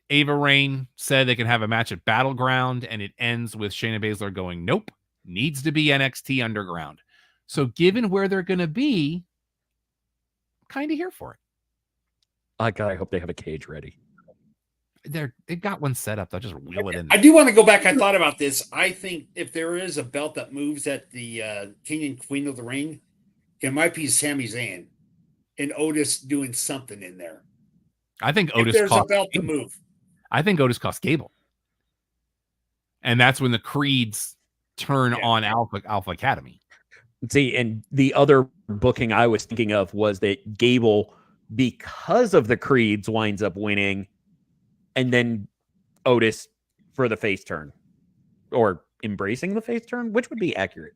[SPEAKER 1] Ava Raine said they can have a match at Battleground, and it ends with Shayna Baszler going, nope, needs to be NXT Underground. So given where they're going to be, kind of here for it.
[SPEAKER 2] I hope they have a cage ready.
[SPEAKER 1] They've got one set up. They'll just wheel it in
[SPEAKER 3] there. I do want to go back. I thought about this. I think if there is a belt that moves at the King and Queen of the Ring, it might be Sami Zayn and Otis doing something in there.
[SPEAKER 1] I think Otis.
[SPEAKER 3] If there's a belt to move.
[SPEAKER 1] I think Otis cost Gable. And that's when the Creeds turn on Alpha Academy.
[SPEAKER 2] See, and the other booking I was thinking of was that Gable, because of the Creeds, winds up winning, and then Otis for the face turn, or embracing the face turn, which would be accurate.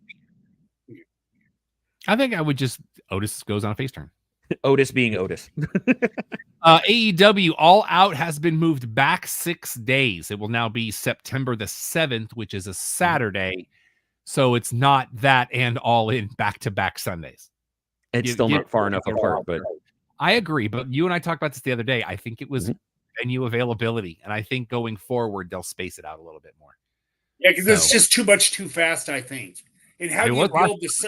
[SPEAKER 1] I think I would just Otis goes on a face turn.
[SPEAKER 2] Otis being Otis.
[SPEAKER 1] AEW All Out has been moved back 6 days. It will now be September the 7th, which is a Saturday. So it's not that and All In back-to-back Sundays.
[SPEAKER 2] It's still not far enough apart, but
[SPEAKER 1] I agree. But you and I talked about this the other day. I think it was venue availability, and I think going forward they'll space it out a little bit more.
[SPEAKER 3] Yeah, because it's just too much too fast, I think. And how do you build this?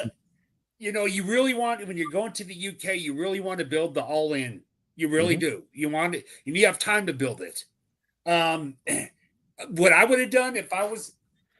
[SPEAKER 3] You really want, when you're going to the UK, you really want to build the All In. You really do. You want it. You have time to build it. What I would have done if I was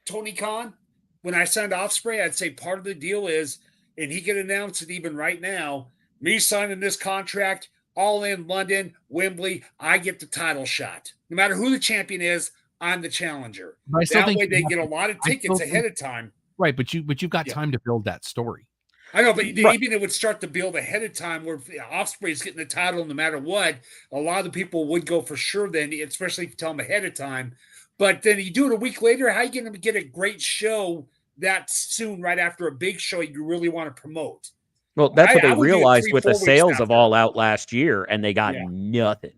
[SPEAKER 3] Tony Khan, when I signed Ospreay, I'd say part of the deal is, and he can announce it even right now, me signing this contract All in London, Wembley, I get the title shot. No matter who the champion is, I'm the challenger. That way they get a lot of tickets ahead of time.
[SPEAKER 1] Right, but you've got time to build that story.
[SPEAKER 3] I know, but even it would start to build ahead of time where Ospreay's getting the title no matter what. A lot of the people would go for sure then, especially if you tell them ahead of time. But then you do it a week later, how are you going to get a great show that soon, right after a big show you really want to promote?
[SPEAKER 2] Well, that's what they realized with the sales of All Out last year, and they got nothing.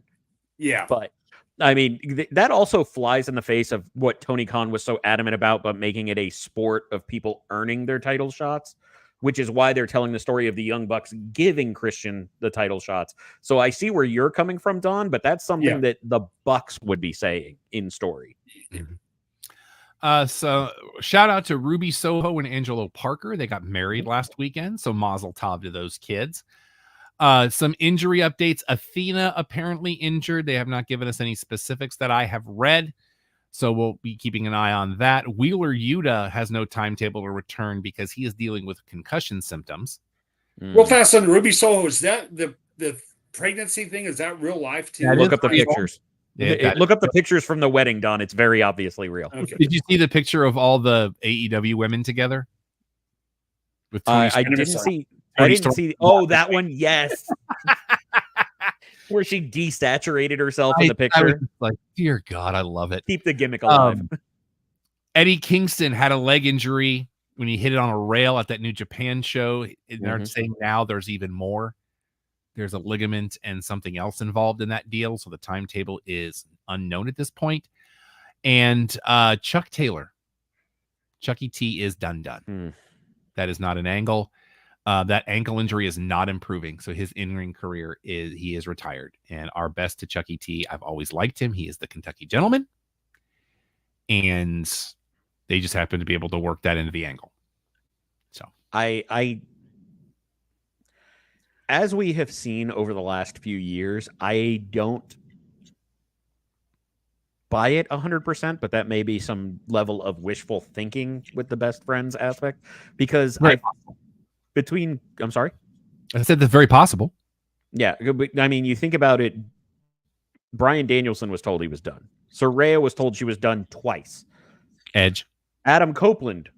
[SPEAKER 3] Yeah.
[SPEAKER 2] But, I mean, that also flies in the face of what Tony Khan was so adamant about, but making it a sport of people earning their title shots, which is why they're telling the story of the Young Bucks giving Christian the title shots. So I see where you're coming from, Don, but that's something that the Bucks would be saying in story.
[SPEAKER 1] So shout out to Ruby Soho and Angelo Parker. They got married last weekend, so mazel tov to those kids. Some injury updates. Athena apparently injured. They have not given us any specifics that I have read, so we'll be keeping an eye on that. Wheeler Yuta has no timetable to return because he is dealing with concussion symptoms.
[SPEAKER 3] Real fast on Ruby Soho, is that the pregnancy thing? Is that real life too?
[SPEAKER 2] Look up the pictures. Look up the pictures from the wedding, Don. It's very obviously real.
[SPEAKER 3] Okay.
[SPEAKER 1] Did you see the picture of all the AEW women together? With
[SPEAKER 2] I didn't see. I didn't see. Oh, that one. Yes. Where she desaturated herself in the picture.
[SPEAKER 1] Like, dear God, I love it.
[SPEAKER 2] Keep the gimmick alive.
[SPEAKER 1] Eddie Kingston had a leg injury when he hit it on a rail at that New Japan show. They're saying now there's even more. There's a ligament and something else involved in that deal. So the timetable is unknown at this point. And Chuck Taylor, Chucky T is done. That is not an angle. That ankle injury is not improving. So his in-ring career he is retired. And our best to Chucky T. I've always liked him. He is the Kentucky Gentleman. And they just happen to be able to work that into the angle. So
[SPEAKER 2] as we have seen over the last few years, I don't buy it 100%, but that may be some level of wishful thinking with the best friends aspect. Because I'm sorry?
[SPEAKER 1] I said that's very possible.
[SPEAKER 2] Yeah. I mean, you think about it, Bryan Danielson was told he was done. Saraya was told she was done twice.
[SPEAKER 1] Edge.
[SPEAKER 2] Adam Copeland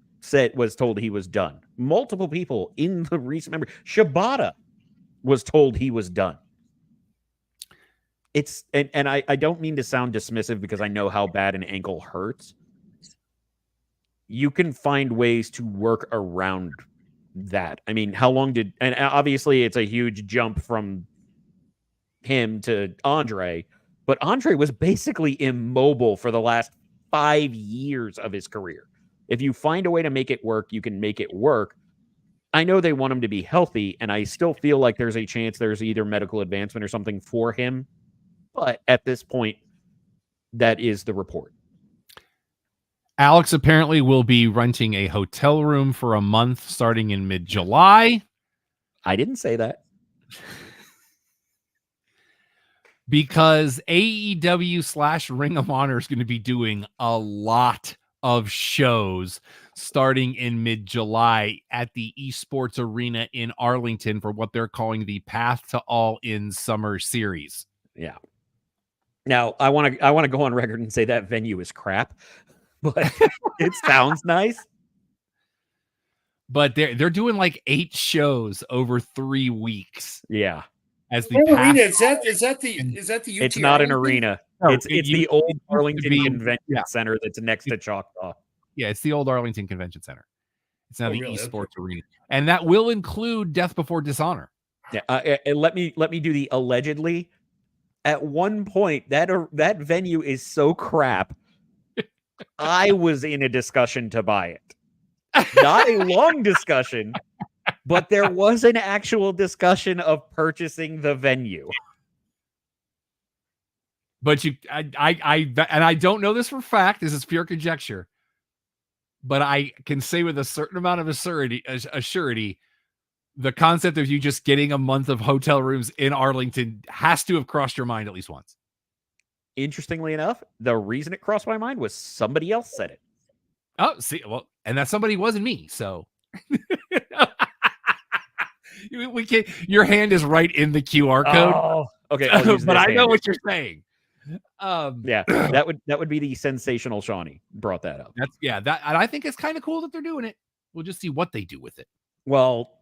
[SPEAKER 2] was told he was done. Multiple people in the recent memory. Shibata was told he was done. And I don't mean to sound dismissive because I know how bad an ankle hurts. You can find ways to work around that. I mean, and obviously it's a huge jump from him to Andre, but Andre was basically immobile for the last 5 years of his career. If you find a way to make it work, you can make it work. I know they want him to be healthy, and I still feel like there's a chance there's either medical advancement or something for him. But at this point, that is the report.
[SPEAKER 1] Alex apparently will be renting a hotel room for a month starting in mid-July.
[SPEAKER 2] I didn't say that.
[SPEAKER 1] Because AEW / Ring of Honor is going to be doing a lot of shows starting in mid-July at the Esports Arena in Arlington for what they're calling the Path to All In Summer Series.
[SPEAKER 2] Yeah. Now, I want to go on record and say that venue is crap, but it sounds nice.
[SPEAKER 1] But they're doing like 8 shows over 3 weeks.
[SPEAKER 2] Yeah.
[SPEAKER 3] As the arena, is that the UT
[SPEAKER 2] It's not an arena. No, it's the old Arlington Convention Center that's next to Choctaw.
[SPEAKER 1] Yeah, it's the old Arlington Convention Center. It's now the Esports Arena, and that will include Death Before Dishonor.
[SPEAKER 2] Yeah, let me do the allegedly. At one point, that venue is so crap. I was in a discussion to buy it, not a long discussion. But there was an actual discussion of purchasing the venue.
[SPEAKER 1] But I don't know this for a fact. This is pure conjecture. But I can say with a certain amount of assurity, the concept of you just getting a month of hotel rooms in Arlington has to have crossed your mind at least once.
[SPEAKER 2] Interestingly enough, the reason it crossed my mind was somebody else said it.
[SPEAKER 1] Oh, see, well, and that somebody wasn't me, so. We can. Your hand is right in the QR code.
[SPEAKER 2] Oh, okay.
[SPEAKER 1] But I know what you're saying.
[SPEAKER 2] Yeah, that would be the sensational Shawnee brought that up.
[SPEAKER 1] And I think it's kind of cool that they're doing it. We'll just see what they do with it.
[SPEAKER 2] Well,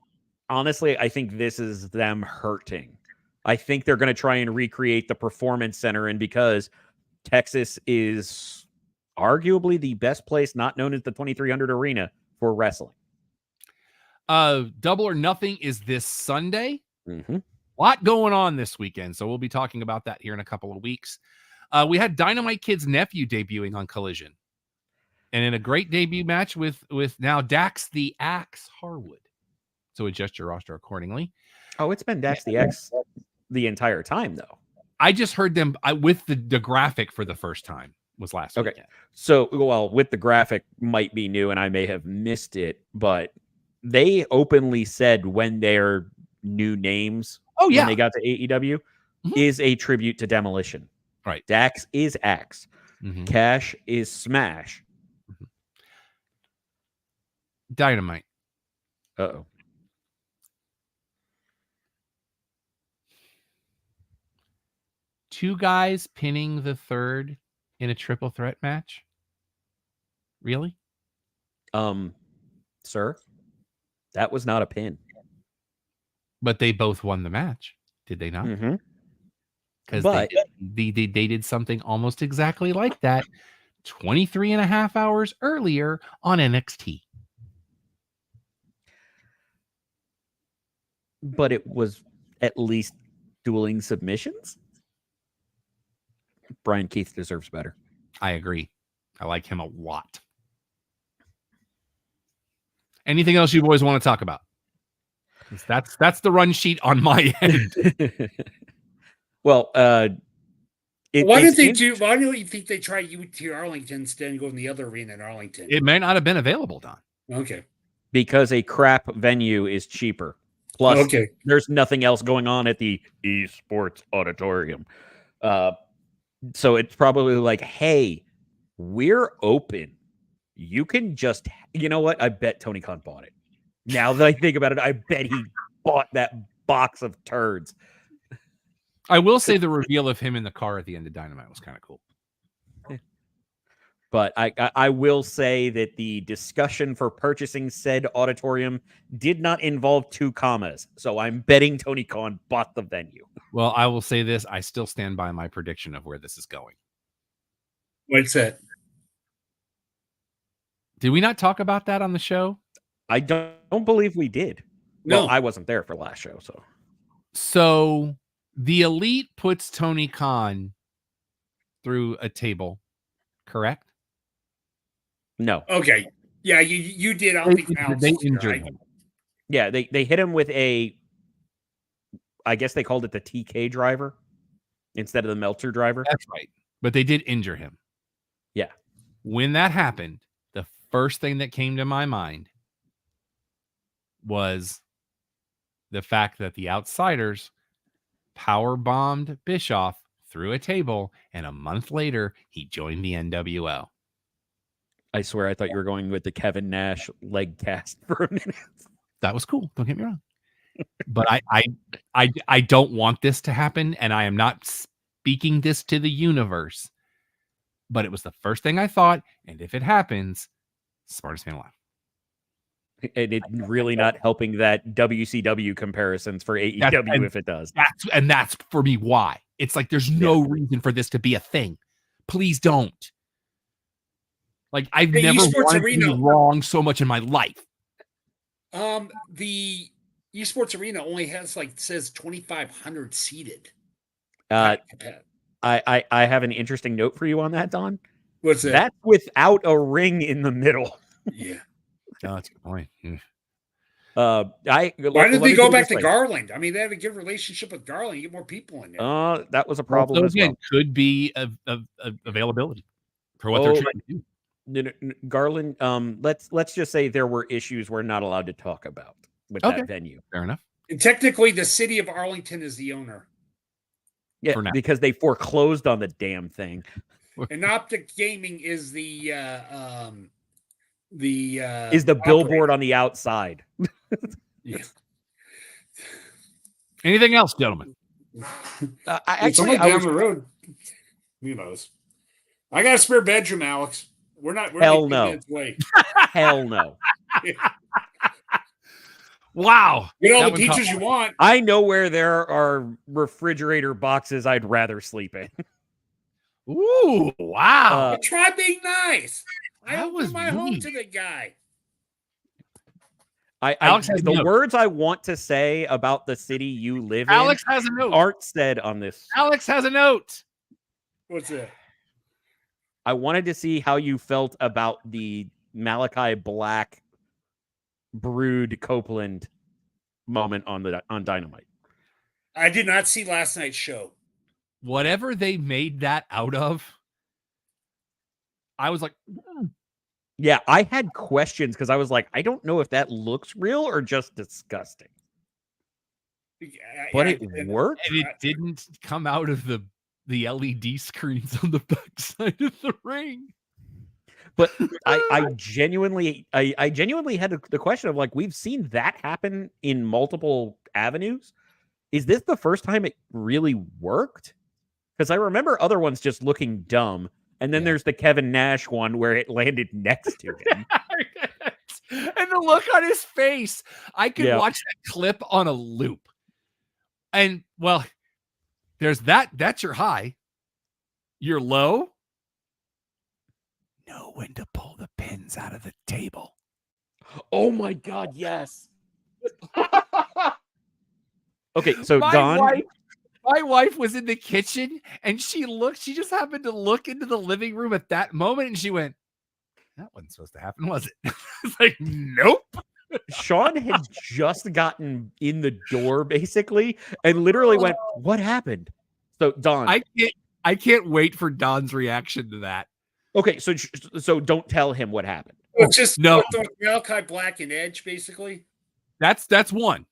[SPEAKER 2] honestly, I think this is them hurting. I think they're going to try and recreate the Performance Center, and because Texas is arguably the best place, not known as the 2300 Arena, for wrestling.
[SPEAKER 1] Double or Nothing is this Sunday.
[SPEAKER 2] Mm-hmm.
[SPEAKER 1] A lot going on this weekend, so we'll be talking about that here in a couple of weeks. We had Dynamite Kid's nephew debuting on Collision, and in a great debut match with now Dax the Axe Harwood. So adjust your roster accordingly.
[SPEAKER 2] Oh, it's been Dax the Axe the entire time, though.
[SPEAKER 1] I just heard them with the graphic for the first time was last weekend.
[SPEAKER 2] So, well, with the graphic might be new, and I may have missed it, but they openly said when their new names, when they got to AEW, is a tribute to Demolition.
[SPEAKER 1] Right.
[SPEAKER 2] Dax is Axe.
[SPEAKER 1] Mm-hmm.
[SPEAKER 2] Cash is Smash.
[SPEAKER 1] Mm-hmm. Dynamite.
[SPEAKER 2] Uh-oh.
[SPEAKER 1] Two guys pinning the third in a triple threat match? Really?
[SPEAKER 2] Sir, that was not a pin.
[SPEAKER 1] But they both won the match, did they not?
[SPEAKER 2] Mm-hmm.
[SPEAKER 1] Because they did something almost exactly like that 23 and a half hours earlier on NXT.
[SPEAKER 2] But it was at least dueling submissions. Brian Keith deserves better.
[SPEAKER 1] I agree. I like him a lot. Anything else you boys want to talk about? That's the run sheet on my end.
[SPEAKER 2] Well,
[SPEAKER 3] why don't you think they try UT Arlington instead of going to the other arena in Arlington?
[SPEAKER 1] It may not have been available, Don.
[SPEAKER 3] Okay.
[SPEAKER 2] Because a crap venue is cheaper. Plus, there's nothing else going on at the Esports Auditorium. So it's probably like, hey, we're open. You can just, you know what? I bet Tony Khan bought it. Now that I think about it, I bet he bought that box of turds.
[SPEAKER 1] I will say the reveal of him in the car at the end of Dynamite was kind of cool.
[SPEAKER 2] But I will say that the discussion for purchasing said auditorium did not involve 2 commas. So I'm betting Tony Khan bought the venue.
[SPEAKER 1] Well, I will say this. I still stand by my prediction of where this is going.
[SPEAKER 3] What's that?
[SPEAKER 1] Did we not talk about that on the show?
[SPEAKER 2] I don't believe we did.
[SPEAKER 3] No.
[SPEAKER 2] Well, I wasn't there for last show.
[SPEAKER 1] So the Elite puts Tony Khan through a table, correct?
[SPEAKER 2] No.
[SPEAKER 3] Okay. Yeah, you did. I don't think
[SPEAKER 1] they injured him.
[SPEAKER 2] Yeah, they hit him with a, I guess they called it the TK driver instead of the Meltzer driver.
[SPEAKER 1] That's right. But they did injure him.
[SPEAKER 2] Yeah.
[SPEAKER 1] When that happened, the first thing that came to my mind was the fact that the Outsiders power bombed Bischoff through a table, and a month later, he joined the NWO.
[SPEAKER 2] I swear I thought you were going with the Kevin Nash leg cast for a minute.
[SPEAKER 1] That was cool. Don't get me wrong. But I don't want this to happen, and I am not speaking this to the universe. But it was the first thing I thought, and if it happens, smartest man alive.
[SPEAKER 2] And it's really not helping that WCW comparisons for AEW if it does.
[SPEAKER 1] That's for me why. It's like there's no reason for this to be a thing. Please don't. Like I've never wanted to be wrong so much in my life.
[SPEAKER 3] The Esports Arena only has says 2,500 seated.
[SPEAKER 2] I have an interesting note for you on that, Don.
[SPEAKER 3] What's that?
[SPEAKER 2] That's without a ring in the middle.
[SPEAKER 3] Yeah.
[SPEAKER 1] No, that's a good point.
[SPEAKER 3] Why did they go back to Garland? I mean, they have a good relationship with Garland. You get more people in there.
[SPEAKER 2] That was a problem.
[SPEAKER 1] Again, could be availability for what they're trying to do.
[SPEAKER 2] Garland, let's just say there were issues we're not allowed to talk about with that venue.
[SPEAKER 1] Fair enough.
[SPEAKER 3] And technically, the city of Arlington is the owner.
[SPEAKER 2] Yeah, because they foreclosed on the damn thing.
[SPEAKER 3] And Optic Gaming is the
[SPEAKER 2] billboard on the outside.
[SPEAKER 3] Yeah.
[SPEAKER 1] Anything else, gentlemen?
[SPEAKER 3] It's only down the road. Who knows? I got a spare bedroom, Alex. We're
[SPEAKER 2] Hell no. Hell no.
[SPEAKER 1] Wow.
[SPEAKER 3] Get all the teachers you want.
[SPEAKER 2] I know where there are refrigerator boxes I'd rather sleep in.
[SPEAKER 1] Ooh, wow.
[SPEAKER 3] Try being nice. I
[SPEAKER 1] That
[SPEAKER 3] opened
[SPEAKER 1] was
[SPEAKER 3] my home
[SPEAKER 1] mean.
[SPEAKER 3] to the guy.
[SPEAKER 1] Alex has a
[SPEAKER 2] the
[SPEAKER 1] note.
[SPEAKER 2] words I want to say about the city you live
[SPEAKER 1] Alex
[SPEAKER 2] in
[SPEAKER 1] has a note.
[SPEAKER 2] aren't said on this.
[SPEAKER 1] Alex has a note.
[SPEAKER 3] What's that?
[SPEAKER 2] I wanted to see how you felt about the Malachi Black Brood Copeland moment on Dynamite.
[SPEAKER 3] I did not see last night's show.
[SPEAKER 1] Whatever they made that out of, I was like,
[SPEAKER 2] Yeah, I had questions because I was like, I don't know if that looks real or just disgusting. But it worked.
[SPEAKER 1] and it didn't come out of the LED screens on the backside of the ring.
[SPEAKER 2] But I genuinely had the question of like, we've seen that happen in multiple avenues. Is this the first time it really worked? Because I remember other ones just looking dumb. And then there's the Kevin Nash one where it landed next to him.
[SPEAKER 1] And the look on his face. I could watch that clip on a loop. And well, there's that. That's your high. Your low. Know when to pull the pins out of the table.
[SPEAKER 2] Oh my God, yes. Okay, so
[SPEAKER 1] my wife was in the kitchen and she just happened to look into the living room at that moment and she went, that wasn't supposed to happen, was it? It's like, nope.
[SPEAKER 2] Sean had just gotten in the door basically and literally went, what happened? So Don,
[SPEAKER 1] I can't wait for Don's reaction to that.
[SPEAKER 2] Okay, so don't tell him what happened.
[SPEAKER 3] It's just
[SPEAKER 1] no
[SPEAKER 3] Malachi Black and Edge, basically.
[SPEAKER 1] That's one.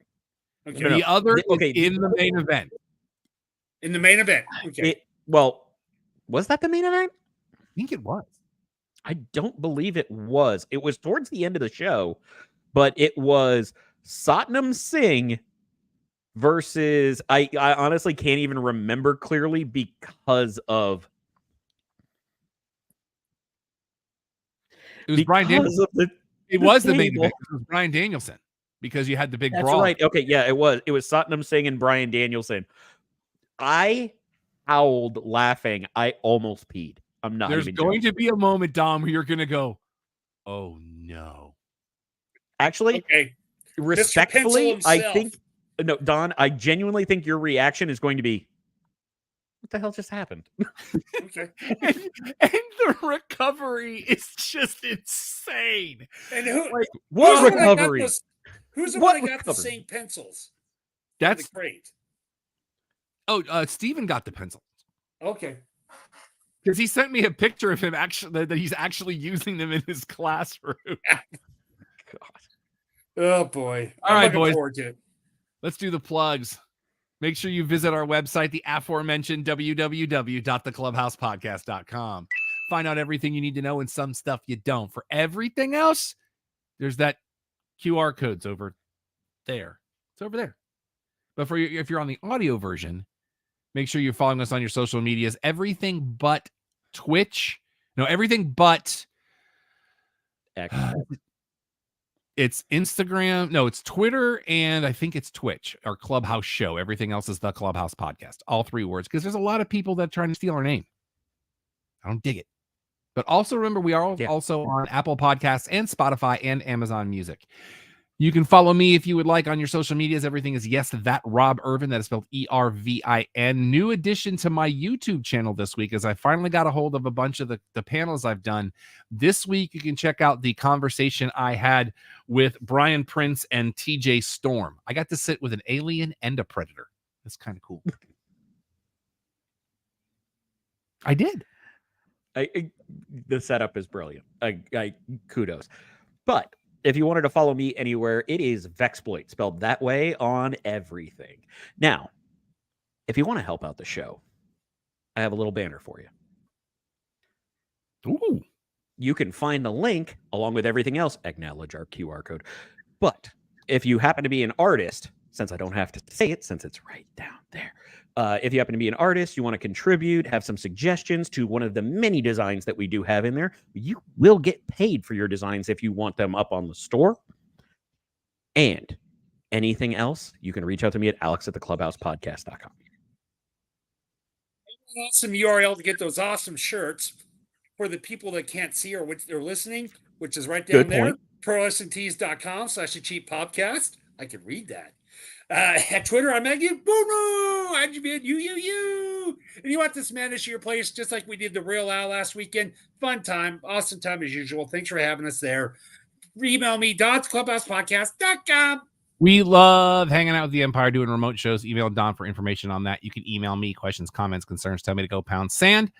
[SPEAKER 1] Okay. The other is in the main event.
[SPEAKER 3] In the main event. Okay.
[SPEAKER 2] Was that the main event?
[SPEAKER 1] I think it was.
[SPEAKER 2] I don't believe it was. It was towards the end of the show, but it was Satnam Singh versus I honestly can't even remember clearly because of
[SPEAKER 1] it was Bryan Danielson. It was the main event. It was Bryan Danielson because you had the big brawl.
[SPEAKER 2] Right. Okay. Yeah, it was. It was Satnam Singh and Bryan Danielson. I howled laughing. I almost peed. I'm not.
[SPEAKER 1] There's going to be a moment, Dom, where you're going to go, "Oh no!"
[SPEAKER 2] Actually, respectfully, I think no, Don. I genuinely think your reaction is going to be, "What the hell just happened?"
[SPEAKER 3] Okay.
[SPEAKER 1] and the recovery is just insane.
[SPEAKER 3] And
[SPEAKER 2] what recovery?
[SPEAKER 3] Who's the one that got the same pencils?
[SPEAKER 1] That's
[SPEAKER 3] great.
[SPEAKER 1] Oh, Steven got the pencils.
[SPEAKER 3] Okay.
[SPEAKER 1] Because he sent me a picture of him that he's actually using them in his classroom.
[SPEAKER 3] God. Oh boy.
[SPEAKER 1] All right, boys. Let's do the plugs. Make sure you visit our website, the aforementioned www.theclubhousepodcast.com. Find out everything you need to know and some stuff you don't. For everything else, there's that QR codes over there. It's over there. But if you're on the audio version, make sure you're following us on your social medias. Everything but Twitch. No, everything but
[SPEAKER 2] X.
[SPEAKER 1] It's Instagram. No, it's Twitter. And I think it's Twitch, our Clubhouse show. Everything else is the Clubhouse Podcast. All three words. Because there's a lot of people that are trying to steal our name. I don't dig it. But also remember, we are also on Apple Podcasts and Spotify and Amazon Music. You can follow me if you would like on your social medias. Everything is that Rob Irvin. That is spelled ERVIN. New addition to my YouTube channel this week as I finally got a hold of a bunch of the panels I've done. This week, you can check out the conversation I had with Brian Prince and TJ Storm. I got to sit with an alien and a predator. That's kind of cool. I did.
[SPEAKER 2] The setup is brilliant. Kudos. But if you wanted to follow me anywhere, it is Vexploit, spelled that way on everything. Now, if you want to help out the show, I have a little banner for you.
[SPEAKER 1] Ooh.
[SPEAKER 2] You can find the link along with everything else. Acknowledge our QR code. But if you happen to be an artist since I don't have to say it, since it's right down there. If you happen to be an artist, you want to contribute, have some suggestions to one of the many designs that we do have in there, you will get paid for your designs if you want them up on the store. And anything else, you can reach out to me at alex@theclubhousepodcast.com.
[SPEAKER 3] Awesome URL to get those awesome shirts for the people that can't see or which they're listening, which is right down there. ProWrestlingTees.com/cheapopcast. I can read that. At Twitter, I'm Maggie Boo. And you want this madness to your place, just like we did the Real Al last weekend. Fun time, awesome time as usual. Thanks for having us there. Email me, clubhousepodcast.com.
[SPEAKER 1] We love hanging out with the Empire, doing remote shows. Email Don for information on that. You can email me questions, comments, concerns. Tell me to go pound sand.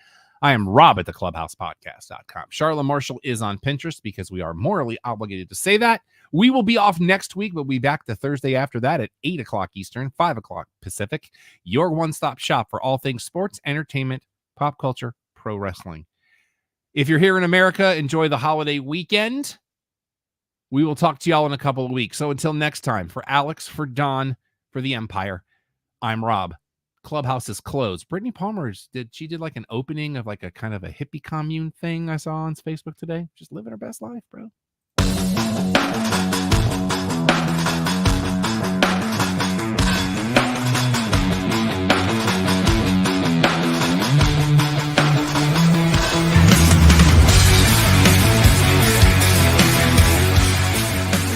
[SPEAKER 1] I am Rob at theclubhousepodcast.com. Charlotte Marshall is on Pinterest because we are morally obligated to say that. We will be off next week, but we'll be back the Thursday after that at 8 o'clock Eastern, 5 o'clock Pacific. Your one-stop shop for all things sports, entertainment, pop culture, pro wrestling. If you're here in America, enjoy the holiday weekend. We will talk to y'all in a couple of weeks. So until next time, for Alex, for Don, for the Empire, I'm Rob. Clubhouse is closed. Brittany Palmer did like an opening of like a kind of a hippie commune thing I saw on Facebook today. Just living her best life, bro.